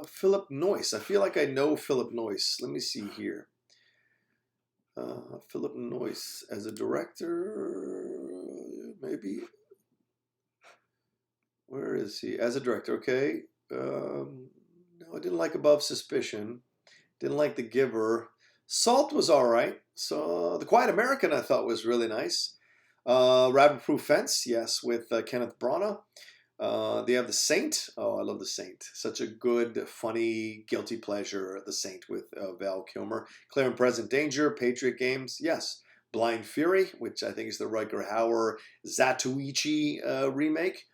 Philip Noyce. I feel like I know Philip Noyce. Let me see here. Philip Noyce as a director, maybe. Where is he? As a director, okay. No, I didn't like Above Suspicion. Didn't like The Giver. Salt was all right. So The Quiet American I thought was really nice. Rabbit Proof Fence, yes, with Kenneth Branagh. They have The Saint. Oh, I love The Saint. Such a good, funny, guilty pleasure. The Saint with Val Kilmer. Clear and Present Danger. Patriot Games. Yes. Blind Fury, which I think is the Riker Hauer Zatoichi remake.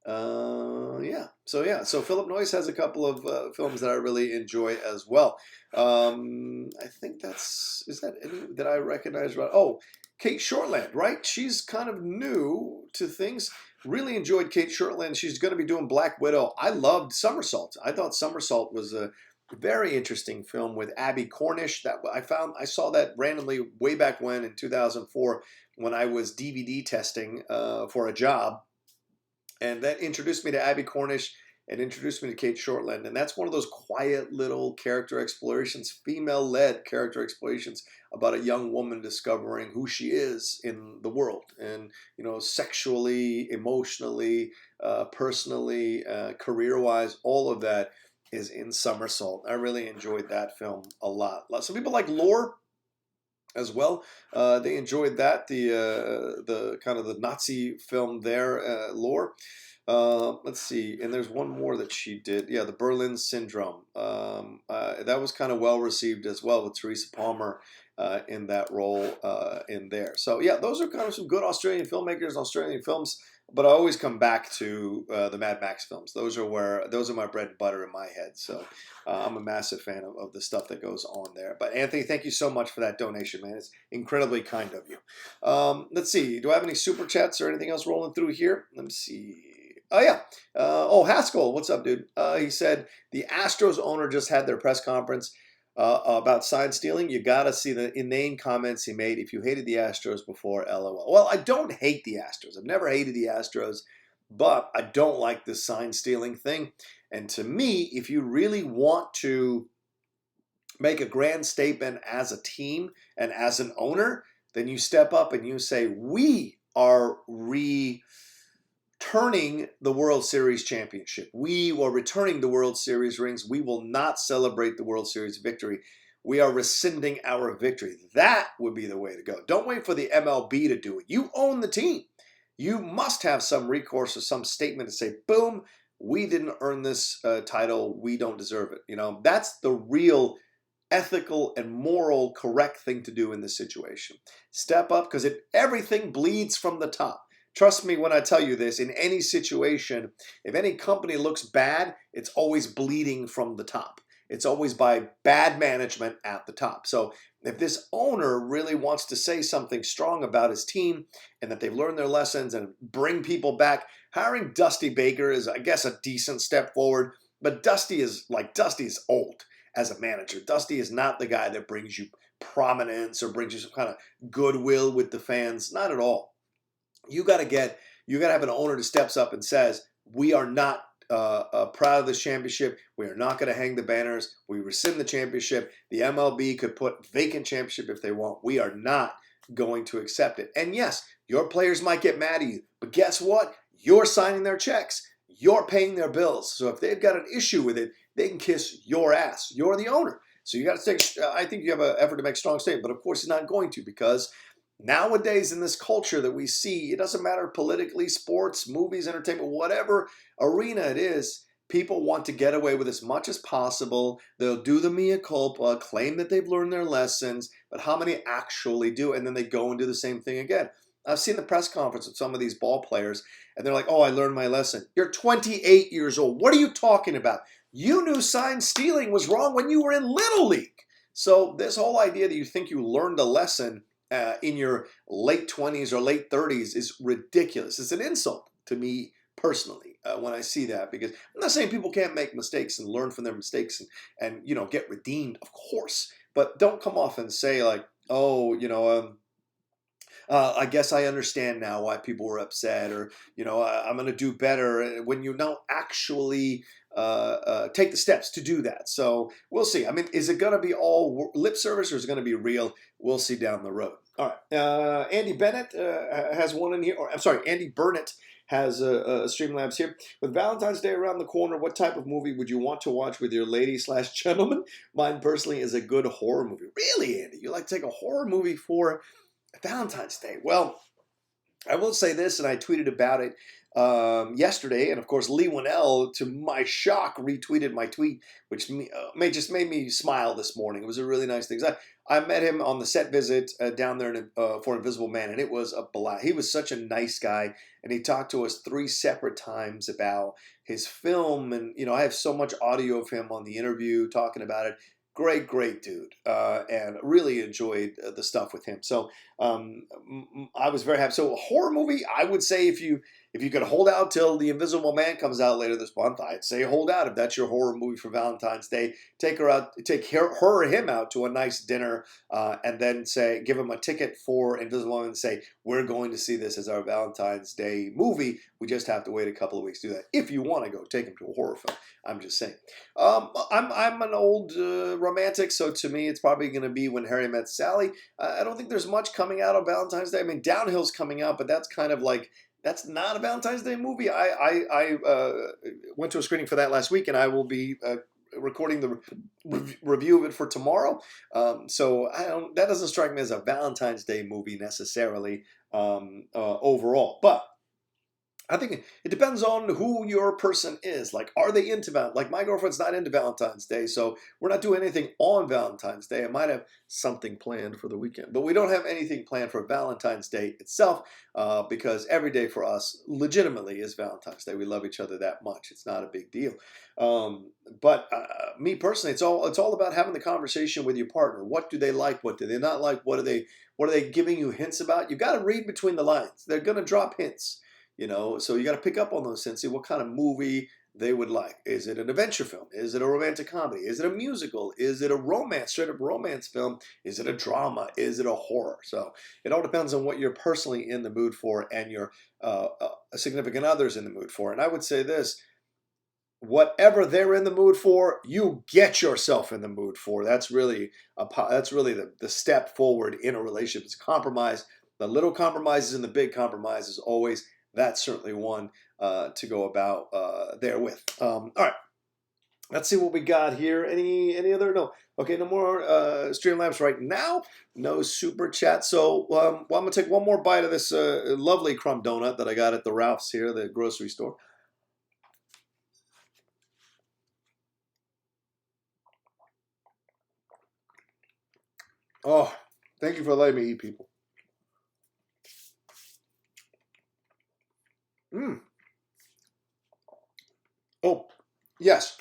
Yeah. So Philip Noyce has a couple of films that I really enjoy as well. I think is that any that I recognize right? Oh, Kate Shortland, right? She's kind of new to things. Really enjoyed Kate Shortland. She's going to be doing Black Widow. I loved Somersault. I thought Somersault was a very interesting film with Abby Cornish. That I saw that randomly way back when in 2004 when I was DVD testing for a job, and that introduced me to Abby Cornish and introduced me to Kate Shortland. And that's one of those quiet little character explorations, female-led character explorations about a young woman discovering who she is in the world. And, sexually, emotionally, personally, career-wise, all of that is in Somersault. I really enjoyed that film a lot. Some people like Lore as well. They enjoyed that, the kind of the Nazi film there, Lore. Let's see, and there's one more that she did. Yeah, the Berlin Syndrome. That was kind of well received as well, with Teresa Palmer in that role in there. So yeah, those are kind of some good Australian filmmakers and Australian films. But I always come back to the Mad Max films. Those are my bread and butter in my head. So I'm a massive fan of the stuff that goes on there. But Anthony, thank you so much for that donation, man. It's incredibly kind of you. Let's see. Do I have any super chats or anything else rolling through here? Let me see. Oh, yeah. Haskell, what's up, dude? He said the Astros owner just had their press conference about sign stealing. You got to see the inane comments he made. If you hated the Astros before, LOL. Well, I don't hate the Astros. I've never hated the Astros, but I don't like this sign stealing thing. And to me, if you really want to make a grand statement as a team and as an owner, then you step up and you say, we are returning the World Series championship. We are returning the World Series rings. We will not celebrate the World Series victory. We are rescinding our victory. That would be the way to go. Don't wait for the MLB to do it. You own the team. You must have some recourse or some statement to say, boom, we didn't earn this title. We don't deserve it. That's the real ethical and moral correct thing to do in this situation. Step up, because everything bleeds from the top. Trust me when I tell you this, in any situation, if any company looks bad, it's always bleeding from the top. It's always by bad management at the top. So if this owner really wants to say something strong about his team and that they've learned their lessons and bring people back, hiring Dusty Baker is, I guess, a decent step forward. But Dusty is old as a manager. Dusty is not the guy that brings you prominence or brings you some kind of goodwill with the fans. Not at all. You got to have an owner that steps up and says, we are not proud of this championship. We are not going to hang the banners. We rescind the championship. The MLB could put vacant championship if they want. We are not going to accept it. And yes, your players might get mad at you, but guess what? You're signing their checks. You're paying their bills. So if they've got an issue with it, they can kiss your ass. You're the owner. So you got to take, I think you have an effort to make a strong statement, but of course he's not going to, because nowadays in this culture that we see, it doesn't matter politically, sports, movies, entertainment, whatever arena it is, people want to get away with as much as possible. They'll do the mea culpa, claim that they've learned their lessons, but how many actually do? And then they go and do the same thing again. I've seen the press conference of some of these ball players, and they're like, oh, I learned my lesson. You're 28 years old. What are you talking about? You knew sign stealing was wrong when you were in Little League. So this whole idea that you think you learned a lesson in your late 20s or late 30s is ridiculous. It's an insult to me personally when I see that, because I'm not saying people can't make mistakes and learn from their mistakes and get redeemed, of course, but don't come off and say like, oh, I guess I understand now why people were upset, or I'm going to do better, when you don't actually take the steps to do that. So we'll see. I mean, is it going to be all lip service or is it going to be real? We'll see down the road. All right. Andy Bennett has one in here. Or I'm sorry, Andy Burnett has a Streamlabs here. With Valentine's Day around the corner, what type of movie would you want to watch with your lady/gentleman? Mine personally is a good horror movie. Really, Andy? You like to take a horror movie for Valentine's Day? Well, I will say this, and I tweeted about it yesterday, and of course Lee Winnell, to my shock, retweeted my tweet, which just made me smile this morning. It was a really nice thing. I met him on the set visit down there for Invisible Man, and it was a blast. He was such a nice guy, and he talked to us 3 separate times about his film, and I have so much audio of him on the interview talking about it. Great dude, and really enjoyed the stuff with him. So I was very happy. So a horror movie, I would say if you could hold out till The Invisible Man comes out later this month, I'd say hold out. If that's your horror movie for Valentine's Day, take her or him out to a nice dinner, and then give him a ticket for Invisible Man and say, we're going to see this as our Valentine's Day movie. We just have to wait a couple of weeks to do that. If you want to go, take him to a horror film. I'm just saying. I'm an old romantic, so to me, it's probably going to be When Harry Met Sally. I don't think there's much coming out on Valentine's Day. I mean, Downhill's coming out, but that's kind of like, that's not a Valentine's Day movie. I went to a screening for that last week, and I will be recording the review of it for tomorrow. So that doesn't strike me as a Valentine's Day movie necessarily overall. But I think it depends on who your person is. Like, are they into Like, my girlfriend's not into Valentine's Day, so we're not doing anything on Valentine's Day. I might have something planned for the weekend, but we don't have anything planned for Valentine's Day itself, because every day for us legitimately is Valentine's Day. We love each other that much. It's not a big deal. But me personally, it's all about having the conversation with your partner. What do they like? What do they not like? What are they giving you hints about? You got to read between the lines. They're going to drop hints. So you got to pick up on those and see what kind of movie they would like. Is it an adventure film? Is it a romantic comedy? Is it a musical? Is it a straight up romance film? Is it a drama? Is it a horror? So it all depends on what you're personally in the mood for and your significant other's in the mood for. And I would say this, whatever they're in the mood for, you get yourself in the mood for. That's really the step forward in a relationship. It's a compromise. The little compromises and the big compromises always. That's certainly one to go about there with. All right, let's see what we got here. Any other? No. Okay, no more Streamlabs right now. No super chat. So I'm gonna take one more bite of this lovely crumb donut that I got at the Ralph's here, the grocery store. Oh, thank you for letting me eat, people. Oh, yes.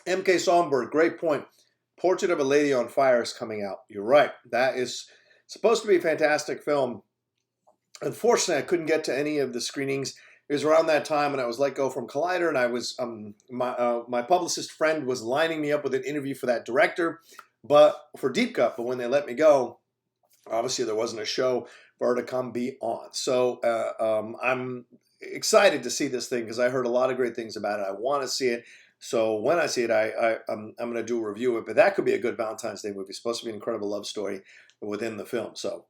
MK Songbird, great point. Portrait of a Lady on Fire is coming out. You're right. That is supposed to be a fantastic film. Unfortunately, I couldn't get to any of the screenings. It was around that time when I was let go from Collider, and I was my publicist friend was lining me up with an interview for that director, but for Deep Cut. But when they let me go, obviously there wasn't a show for her to come be on. So I'm excited to see this thing because I heard a lot of great things about it. I want to see it. So when I see it, I'm going to do a review of it. But that could be a good Valentine's Day movie. It's supposed to be an incredible love story within the film. So,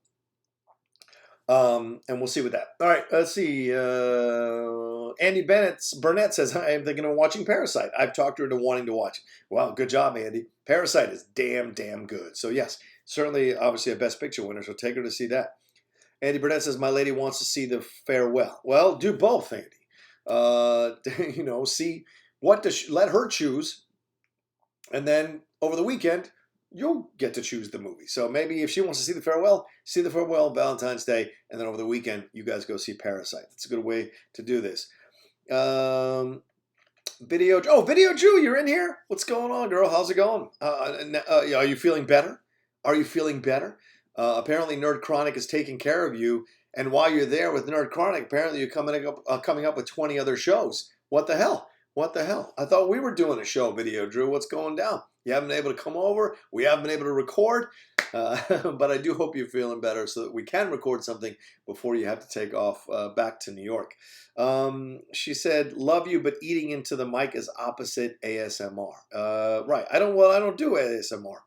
and we'll see with that. All right, let's see. Andy Burnett says, I am thinking of watching Parasite. I've talked her into wanting to watch it. Wow, good job, Andy. Parasite is damn good. So yes, certainly, obviously a Best Picture winner. So take her to see that. Andy Burnett says, my lady wants to see The Farewell. Well, do both, Andy. See what let her choose, and then over the weekend you'll get to choose the movie. So maybe if she wants to see The Farewell Valentine's Day, and then over the weekend you guys go see Parasite. That's a good way to do this. Video Drew, you're in here. What's going on, girl? How's it going? Are you feeling better? Apparently Nerd Chronic is taking care of you, and while you're there with Nerd Chronic, apparently you're coming up with 20 other shows. What the hell? What the hell? I thought we were doing a show video, Drew. What's going down? You haven't been able to come over. We haven't been able to record. But I do hope you're feeling better so that we can record something before you have to take off back to New York. She said, "Love you, but eating into the mic is opposite ASMR." Right. I don't do ASMR.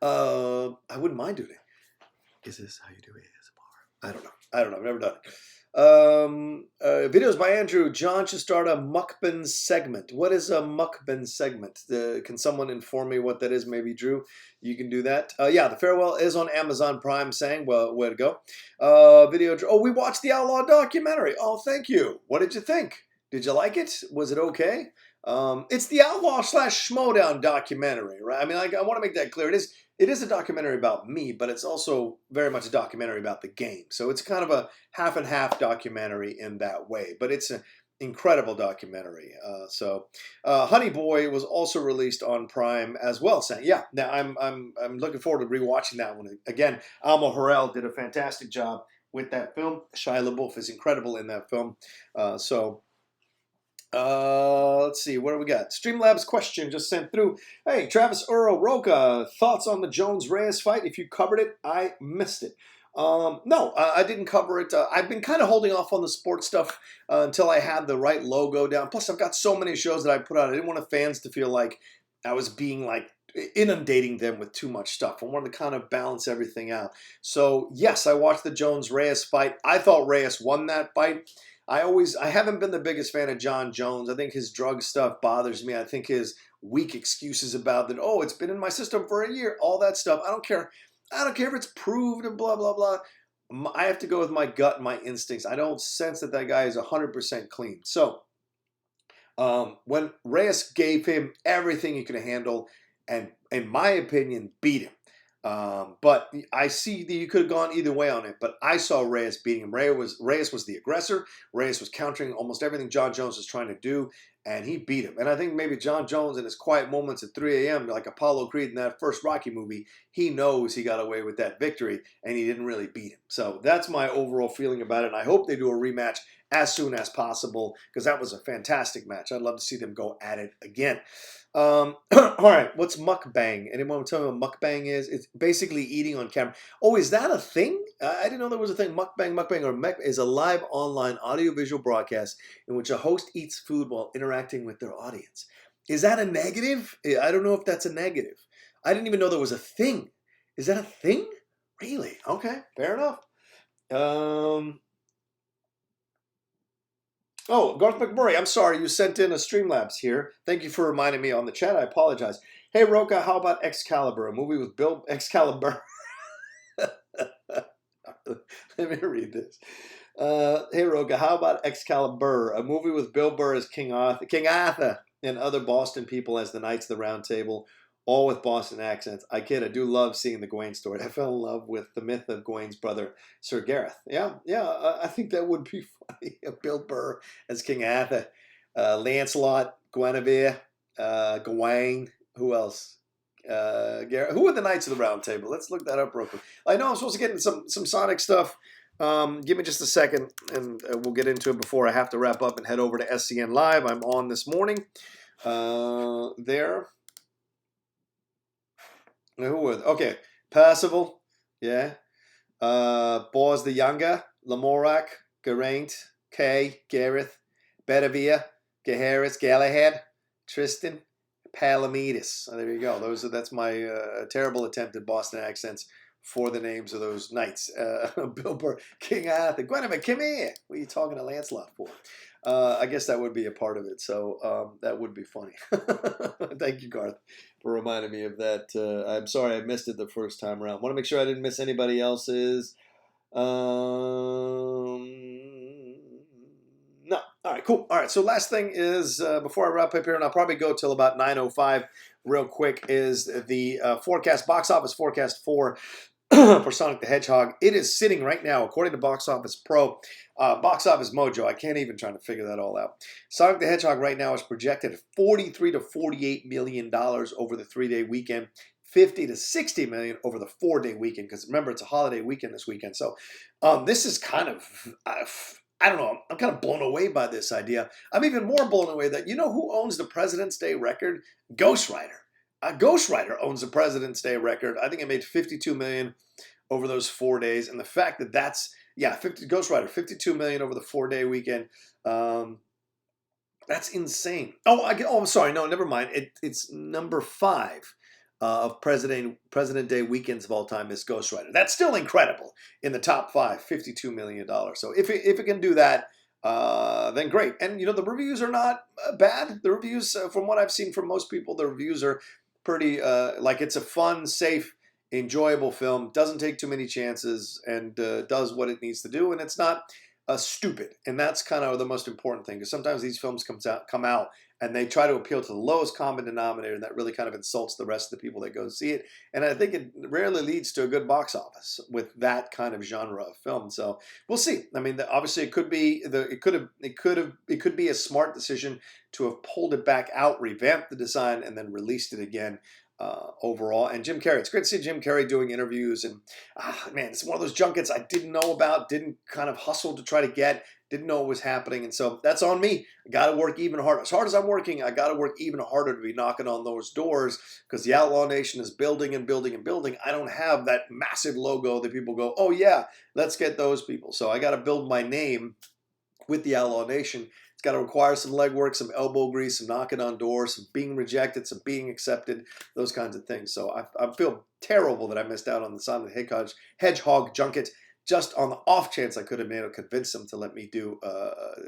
I wouldn't mind doing it. Is this how you do ASMR? I don't know. I've never done it. Videos by Andrew. John should start a mukbang segment. What is a mukbang segment? Can someone inform me what that is? Maybe Drew, you can do that. Yeah, The Farewell is on Amazon Prime. Saying, well, way to go. Video. Oh, we watched the Outlaw documentary. Oh, thank you. What did you think? Did you like it? Was it okay? It's the Outlaw / Schmodown documentary, right? I mean, I want to make that clear. It is a documentary about me, but it's also very much a documentary about the game. So it's kind of a half and half documentary in that way, but it's an incredible documentary. Honey Boy was also released on Prime as well. Saying, yeah, now I'm looking forward to rewatching that one again. Alma Harrell did a fantastic job with that film. Shia LaBeouf is incredible in that film. Let's see, what do we got? Streamlabs question just sent through. Hey, Travis Earl Rocha, thoughts on the Jones-Reyes fight? If you covered it, I missed it. No, I didn't cover it. I've been kind of holding off on the sports stuff until I had the right logo down. Plus, I've got so many shows that I put out. I didn't want fans to feel like I was being like inundating them with too much stuff. I wanted to kind of balance everything out. So, yes, I watched the Jones-Reyes fight. I thought Reyes won that fight. I haven't been the biggest fan of John Jones. I think his drug stuff bothers me. I think his weak excuses about that, oh, it's been in my system for a year, all that stuff. I don't care. I don't care if it's proved and blah, blah, blah. I have to go with my gut and my instincts. I don't sense that guy is 100% clean. So when Reyes gave him everything he could handle and, in my opinion, beat him. But I see that you could have gone either way on it, but I saw Reyes beating him. Reyes was the aggressor. Reyes was countering almost everything John Jones was trying to do, and he beat him. And I think maybe John Jones in his quiet moments at 3 a.m., like Apollo Creed in that first Rocky movie, he knows he got away with that victory, and he didn't really beat him. So that's my overall feeling about it, and I hope they do a rematch as soon as possible, because that was a fantastic match. I'd love to see them go at it again. All right, what's mukbang? Anyone want to tell me what mukbang is? It's basically eating on camera. Oh, is that a thing? I didn't know there was a thing. Mukbang or mek is a live online audiovisual broadcast in which a host eats food while interacting with their audience. Is that a negative? I don't know if that's a negative. I didn't even know there was a thing. Is that a thing? Really? Okay, fair enough. Oh, Garth McMurray, I'm sorry, you sent in a Streamlabs here. Thank you for reminding me on the chat. I apologize. Hey, Rocha, how about Excalibur, a movie with Bill Excalibur? Let me read this. Hey, Rocha, how about Excalibur, a movie with Bill Burr as King Arthur, and other Boston people as the Knights of the Round Table, all with Boston accents. I kid, I do love seeing the Gawain story. I fell in love with the myth of Gawain's brother, Sir Gareth. Yeah, I think that would be funny. Bill Burr as King Arthur, Lancelot, Guinevere, Gawain. Who else? Gareth. Who are the Knights of the Round Table? Let's look that up real quick. I know I'm supposed to get into some Sonic stuff. Give me just a second, and we'll get into it before I have to wrap up and head over to SCN Live. I'm on this morning. There. Who was? Okay, Percival, yeah. Bors the Younger, Lamorak, Geraint, Kay, Gareth, Bedivere, Gaheris, Galahad, Tristan, Palamedes. Oh, there you go. That's my terrible attempt at Boston accents for the names of those knights. Bill Burr, King Arthur, Guinevere, come here. What are you talking to Lancelot for? I guess that would be a part of it, so that would be funny. Thank you, Garth, for reminding me of that. I'm sorry I missed it the first time around. Want to make sure I didn't miss anybody else's. No. All right, cool. All right, so last thing is, before I wrap up here, and I'll probably go till about 9:05 real quick, is the box office forecast for Sonic the Hedgehog. It is sitting right now, according to Box Office Pro, Box Office Mojo. I can't even try to figure that all out. Sonic the Hedgehog right now is projected at $43 to $48 million over the 3-day weekend, $50 to $60 million over the 4-day weekend. Because remember, it's a holiday weekend this weekend. So this is kind of I don't know. I'm kind of blown away by this idea. I'm even more blown away that you know who owns the President's Day record? Ghost Rider. Ghost Rider owns the President's Day record. I think it made 52 million over those 4 days, and the fact that that's Ghost Rider 52 million over the 4 day weekend. That's insane. I'm sorry. No, never mind. It's number 5 of President Day weekends of all time is Ghost Rider. That's still incredible in the top 5, $52 million. So if it can do that, then great. And you know the reviews are not bad. The reviews, from what I've seen from most people, the reviews are pretty like it's a fun, safe, enjoyable film. Doesn't take too many chances and does what it needs to do. And it's not stupid, and that's kind of the most important thing, because sometimes these films come out and they try to appeal to the lowest common denominator, and that really kind of insults the rest of the people that go see it. And I think it rarely leads to a good box office with that kind of genre of film. So we'll see. I mean, obviously, it could be a smart decision to have pulled it back out, revamped the design, and then released it again. Overall. And Jim Carrey, it's great to see Jim Carrey doing interviews, and man, it's one of those junkets I didn't know about, didn't kind of hustle to try to get, didn't know what was happening, and so that's on me. I got to work even harder. As hard as I'm working, I got to work even harder to be knocking on those doors, because the Outlaw Nation is building and building and building. I don't have that massive logo that people go, oh yeah, let's get those people. So I got to build my name with the Outlaw Nation. It's got to require some legwork, some elbow grease, some knocking on doors, some being rejected, some being accepted, those kinds of things. So I feel terrible that I missed out on the Sonic the Hedgehog junket. Just on the off chance I could have managed to convince them to let me do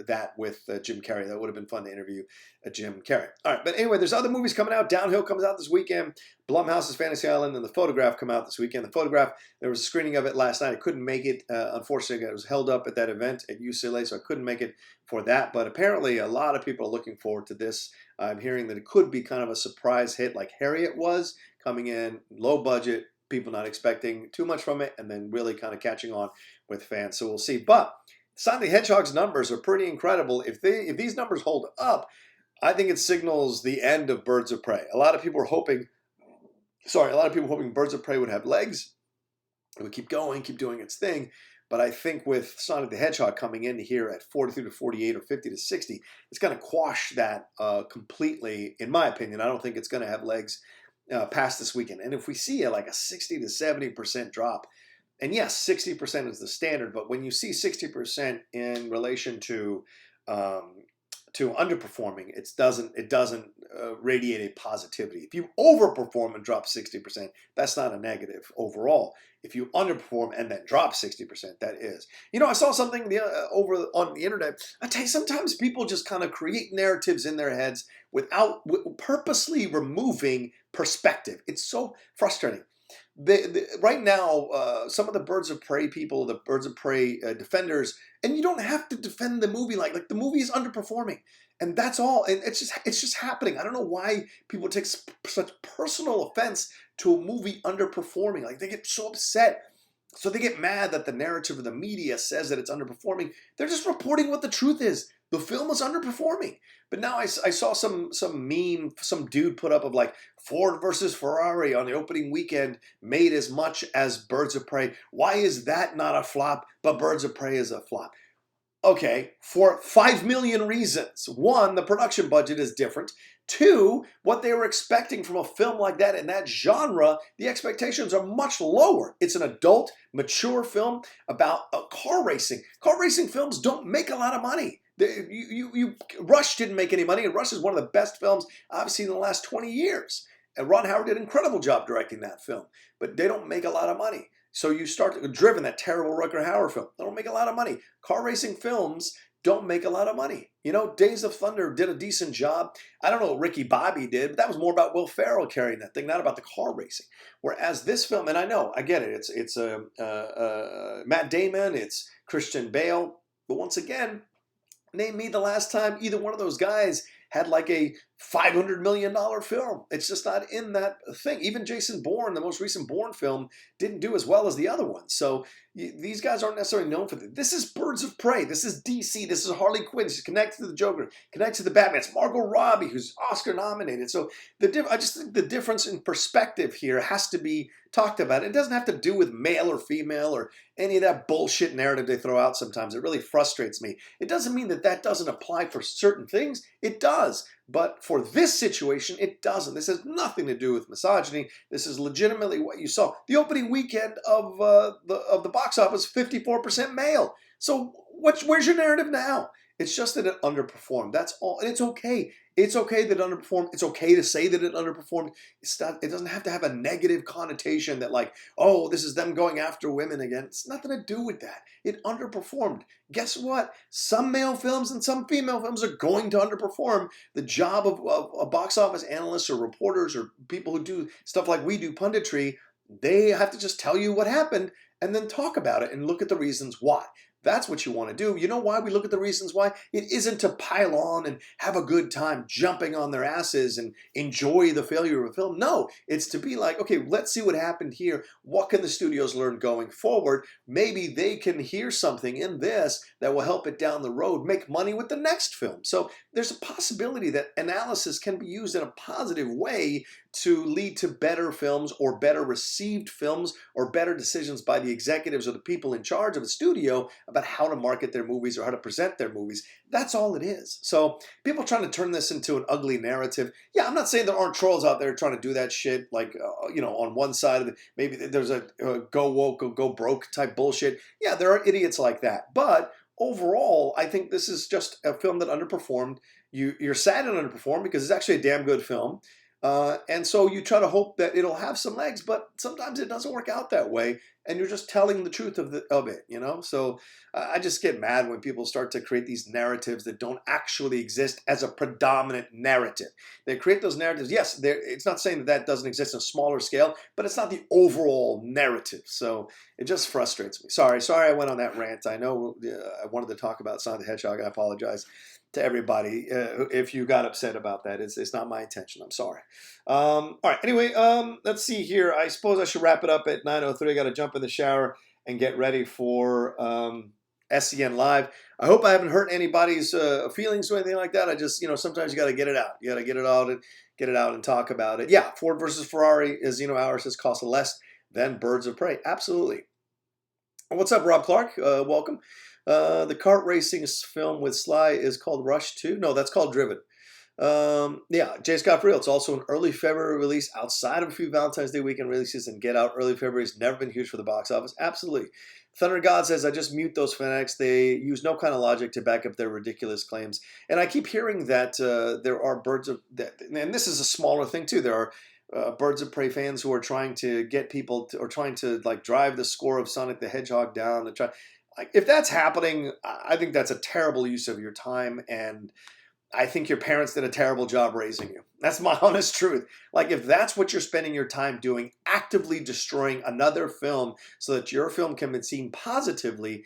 that with Jim Carrey. That would have been fun to interview Jim Carrey. All right, but anyway, there's other movies coming out. Downhill comes out this weekend. Blumhouse's Fantasy Island and The Photograph come out this weekend. The Photograph, there was a screening of it last night. I couldn't make it. Unfortunately, it was held up at that event at UCLA, so I couldn't make it for that. But apparently, a lot of people are looking forward to this. I'm hearing that it could be kind of a surprise hit like Harriet was, coming in low budget, people not expecting too much from it, and then really kind of catching on with fans. So we'll see. But Sonic the Hedgehog's numbers are pretty incredible. If these numbers hold up, I think it signals the end of Birds of Prey. A lot of people hoping Birds of Prey would have legs. It would keep going, keep doing its thing. But I think with Sonic the Hedgehog coming in here at 43 to 48 or 50 to 60, it's going to quash that completely, in my opinion. I don't think it's going to have legs past this weekend. And if we see like a 60 to 70% drop, and yes, 60% is the standard, but when you see 60% in relation to underperforming, it doesn't radiate a positivity. If you overperform and drop 60%, that's not a negative overall. If you underperform and then drop 60%, that is. You know, I saw something over on the internet. I tell you, sometimes people just kind of create narratives in their heads without purposely removing perspective. It's so frustrating. Right now, some of the Birds of Prey people, the Birds of Prey defenders, and you don't have to defend the movie like the movie is underperforming, and that's all. And it's just happening. I don't know why people take such personal offense to a movie underperforming. Like, they get so upset. So they get mad that the narrative of the media says that it's underperforming. They're just reporting what the truth is. The film was underperforming. But now I saw some meme, some dude put up of like Ford versus Ferrari on the opening weekend made as much as Birds of Prey. Why is that not a flop, but Birds of Prey is a flop? Okay, for 5 million reasons. One, the production budget is different. Two, what they were expecting from a film like that in that genre, the expectations are much lower. It's an adult, mature film about car racing. Car racing films don't make a lot of money. Rush didn't make any money, and Rush is one of the best films I've seen in the last 20 years. And Ron Howard did an incredible job directing that film, but they don't make a lot of money. So you start Driven, that terrible Rutger Hauer film. They don't make a lot of money. Car racing films don't make a lot of money. You know, Days of Thunder did a decent job. I don't know what Ricky Bobby did, but that was more about Will Ferrell carrying that thing, not about the car racing. Whereas this film, and I get it. It's Matt Damon, it's Christian Bale, but once again, name me the last time either one of those guys had like a $500 million film. It's just not in that thing. Even Jason Bourne, the most recent Bourne film, didn't do as well as the other ones. So these guys aren't necessarily known for this. This is Birds of Prey. This is DC. This is Harley Quinn. She's connected to the Joker, connected to the Batman. It's Margot Robbie, who's Oscar nominated. So I just think the difference in perspective here has to be talked about. It doesn't have to do with male or female or any of that bullshit narrative they throw out sometimes. It really frustrates me. It doesn't mean that that doesn't apply for certain things. It does. But for this situation, it doesn't. This has nothing to do with misogyny. This is legitimately what you saw. The opening weekend of the box office, 54% male. So where's your narrative now? It's just that it underperformed. That's all. And it's okay. It's okay that it underperformed. It's okay to say that it underperformed. It doesn't have to have a negative connotation that like, oh, this is them going after women again. It's nothing to do with that. It underperformed. Guess what? Some male films and some female films are going to underperform. The job of box office analysts or reporters or people who do stuff like we do, punditry, they have to just tell you what happened and then talk about it and look at the reasons why. That's what you want to do. You know why we look at the reasons why? It isn't to pile on and have a good time jumping on their asses and enjoy the failure of a film. No, it's to be like, okay, let's see what happened here. What can the studios learn going forward? Maybe they can hear something in this that will help it down the road, make money with the next film. So there's a possibility that analysis can be used in a positive way to lead to better films or better received films or better decisions by the executives or the people in charge of the studio about how to market their movies or how to present their movies. That's all it is. So people trying to turn this into an ugly narrative. Yeah, I'm not saying there aren't trolls out there trying to do that shit like, on one side of it, maybe there's a go woke or go broke type bullshit. Yeah, there are idiots like that. But overall, I think this is just a film that underperformed. You're sad it underperformed because it's actually a damn good film. And so you try to hope that it'll have some legs, but sometimes it doesn't work out that way, and you're just telling the truth of it, So I just get mad when people start to create these narratives that don't actually exist as a predominant narrative. They create those narratives. Yes, it's not saying that doesn't exist on a smaller scale, but it's not the overall narrative. So it just frustrates me. Sorry I went on that rant. I know I wanted to talk about Sonic the Hedgehog. I apologize to everybody if you got upset about that. It's not my intention. I'm sorry. All right. Anyway, let's see here. I suppose I should wrap it up at 9:03. I got to jump in the shower and get ready for SCN Live. I hope I haven't hurt anybody's feelings or anything like that. I just, sometimes you got to get it out. You got to get it out and talk about it. Yeah, Ford versus Ferrari, as ours has cost less than Birds of Prey. Absolutely. What's up, Rob Clark? Welcome. The kart racing film with Sly is called Rush 2. No, that's called Driven. Yeah, J. Scott for real. It's also an early February release outside of a few Valentine's Day weekend releases, and Get Out early February has never been huge for the box office. Absolutely. Thunder God says, I just mute those fanatics. They use no kind of logic to back up their ridiculous claims. And I keep hearing that there are and this is a smaller thing too. There are Birds of Prey fans who are trying to get people or trying to drive the score of Sonic the Hedgehog down and try. If that's happening, I think that's a terrible use of your time, and I think your parents did a terrible job raising you. That's my honest truth. If that's what you're spending your time doing, actively destroying another film so that your film can be seen positively,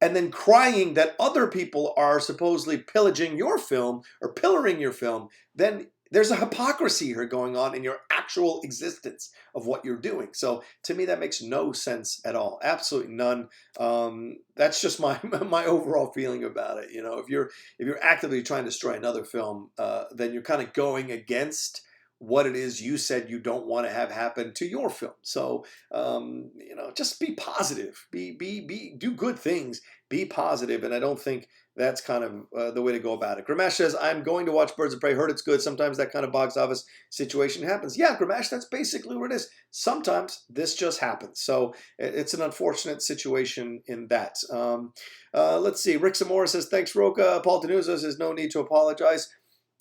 and then crying that other people are supposedly pillaging your film or pillaring your film, then there's a hypocrisy here going on in your actual existence of what you're doing. So to me, that makes no sense at all. Absolutely none. That's just my overall feeling about it. If you're actively trying to destroy another film, then you're kind of going against what it is you said you don't want to have happen to your film. So just be positive. Do good things. Be positive. And I don't think that's kind of the way to go about it. Gramash says, I'm going to watch Birds of Prey. Heard it's good. Sometimes that kind of box office situation happens. Yeah, Gramash, that's basically what it is. Sometimes this just happens. So it's an unfortunate situation in that. Let's see. Rick Zamora says, thanks, Rocha. Paul Denuza says, no need to apologize.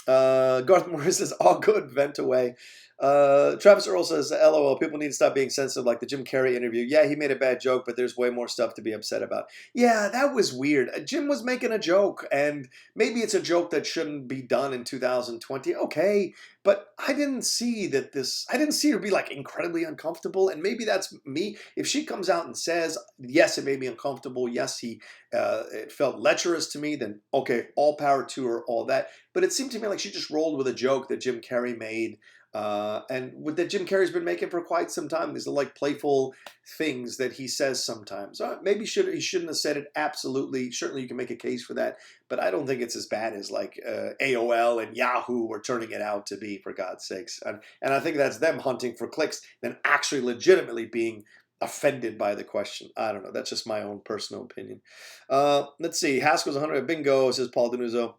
Garth Morris says, all good, vent away. Travis Earl says, LOL, people need to stop being sensitive like the Jim Carrey interview. Yeah, he made a bad joke, but there's way more stuff to be upset about. Yeah, that was weird. Jim was making a joke, and maybe it's a joke that shouldn't be done in 2020. Okay, but I didn't see I didn't see her be like incredibly uncomfortable, and maybe that's me. If she comes out and says, yes, it made me uncomfortable, yes, it felt lecherous to me, then okay, all power to her, all that. But it seemed to me like she just rolled with a joke that Jim Carrey made, and that Jim Carrey's been making for quite some time. These are like playful things that he says sometimes. Maybe he shouldn't have said it. Absolutely, certainly you can make a case for that, but I don't think it's as bad as like AOL and Yahoo were turning it out to be, for God's sakes. And I think that's them hunting for clicks than actually legitimately being offended by the question. I don't know. That's just my own personal opinion. Let's see. Haskell's 100 bingo, says Paul Denuzzo.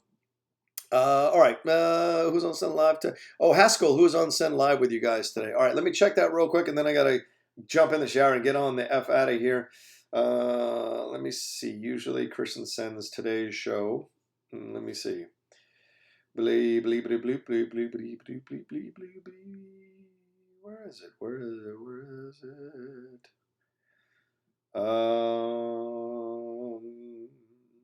All right, who's on Send Live? Oh, Haskell, who's on Send Live with you guys today? All right, let me check that real quick, and then I got to jump in the shower and get on the F out of here. Let me see. Usually Christian sends today's show. Let me see. Blee, blee, blee, blee, blee, blee, blee, blee, blee, blee, blee, blee. Where is it? Where is it? Where is it?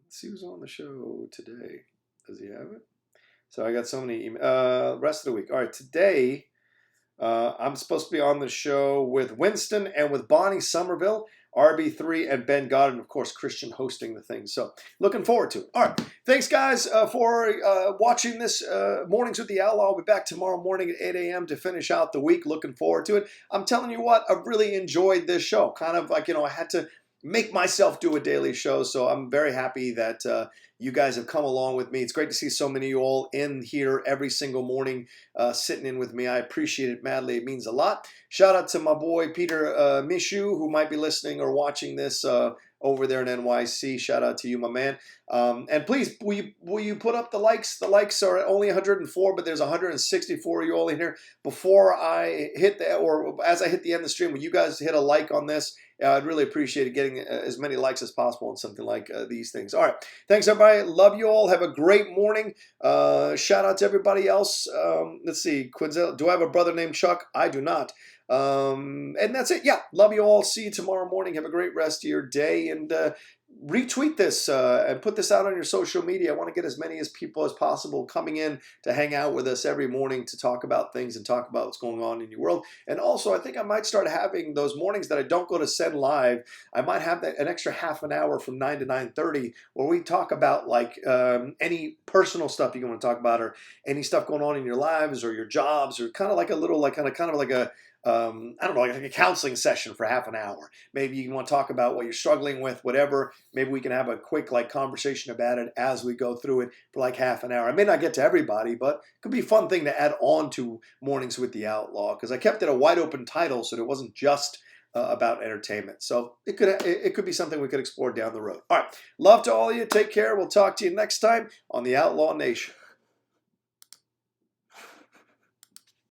Let's see who's on the show today. Does he have it? So I got so many emails. Rest of the week. All right, today I'm supposed to be on the show with Winston and with Bonnie Somerville, RB3, and Ben Goddard, and of course Christian hosting the thing. So looking forward to it. All right, thanks guys for watching this Mornings with the Outlaw. I'll be back tomorrow morning at 8 a.m. to finish out the week. Looking forward to it. I'm telling you what, I've really enjoyed this show. Kind of like, I had to make myself do a daily show, so I'm very happy that you guys have come along with me. It's great to see so many of you all in here every single morning sitting in with me. I appreciate it madly. It means a lot. Shout out to my boy Peter Mishu, who might be listening or watching this over there in NYC. Shout out to you, my man. And please, will you put up the likes? The likes are only 104, but there's 164 of you all in here. Before I hit or as I hit the end of the stream, will you guys hit a like on this? I'd really appreciate getting as many likes as possible on something like these things. All right. Thanks, everybody. Love you all. Have a great morning. Shout out to everybody else. Let's see. Quinzel, do I have a brother named Chuck? I do not. And that's it. Yeah. Love you all. See you tomorrow morning. Have a great rest of your day. And retweet this and put this out on your social media. I want to get as many people as possible coming in to hang out with us every morning to talk about things and talk about what's going on in your world. And also, I think I might start having those mornings that I don't go to Send Live. I might have an extra half an hour from 9 to 9:30 where we talk about like any personal stuff you want to talk about or any stuff going on in your lives or your jobs or kind of like a little like kind of like a I don't know, like a counseling session for half an hour. Maybe you want to talk about what you're struggling with, whatever. Maybe we can have a quick like conversation about it as we go through it for like half an hour. I may not get to everybody, but it could be a fun thing to add on to Mornings with the Outlaw because I kept it a wide open title so it wasn't just about entertainment. So it could be something we could explore down the road. All right. Love to all of you. Take care. We'll talk to you next time on the Outlaw Nation.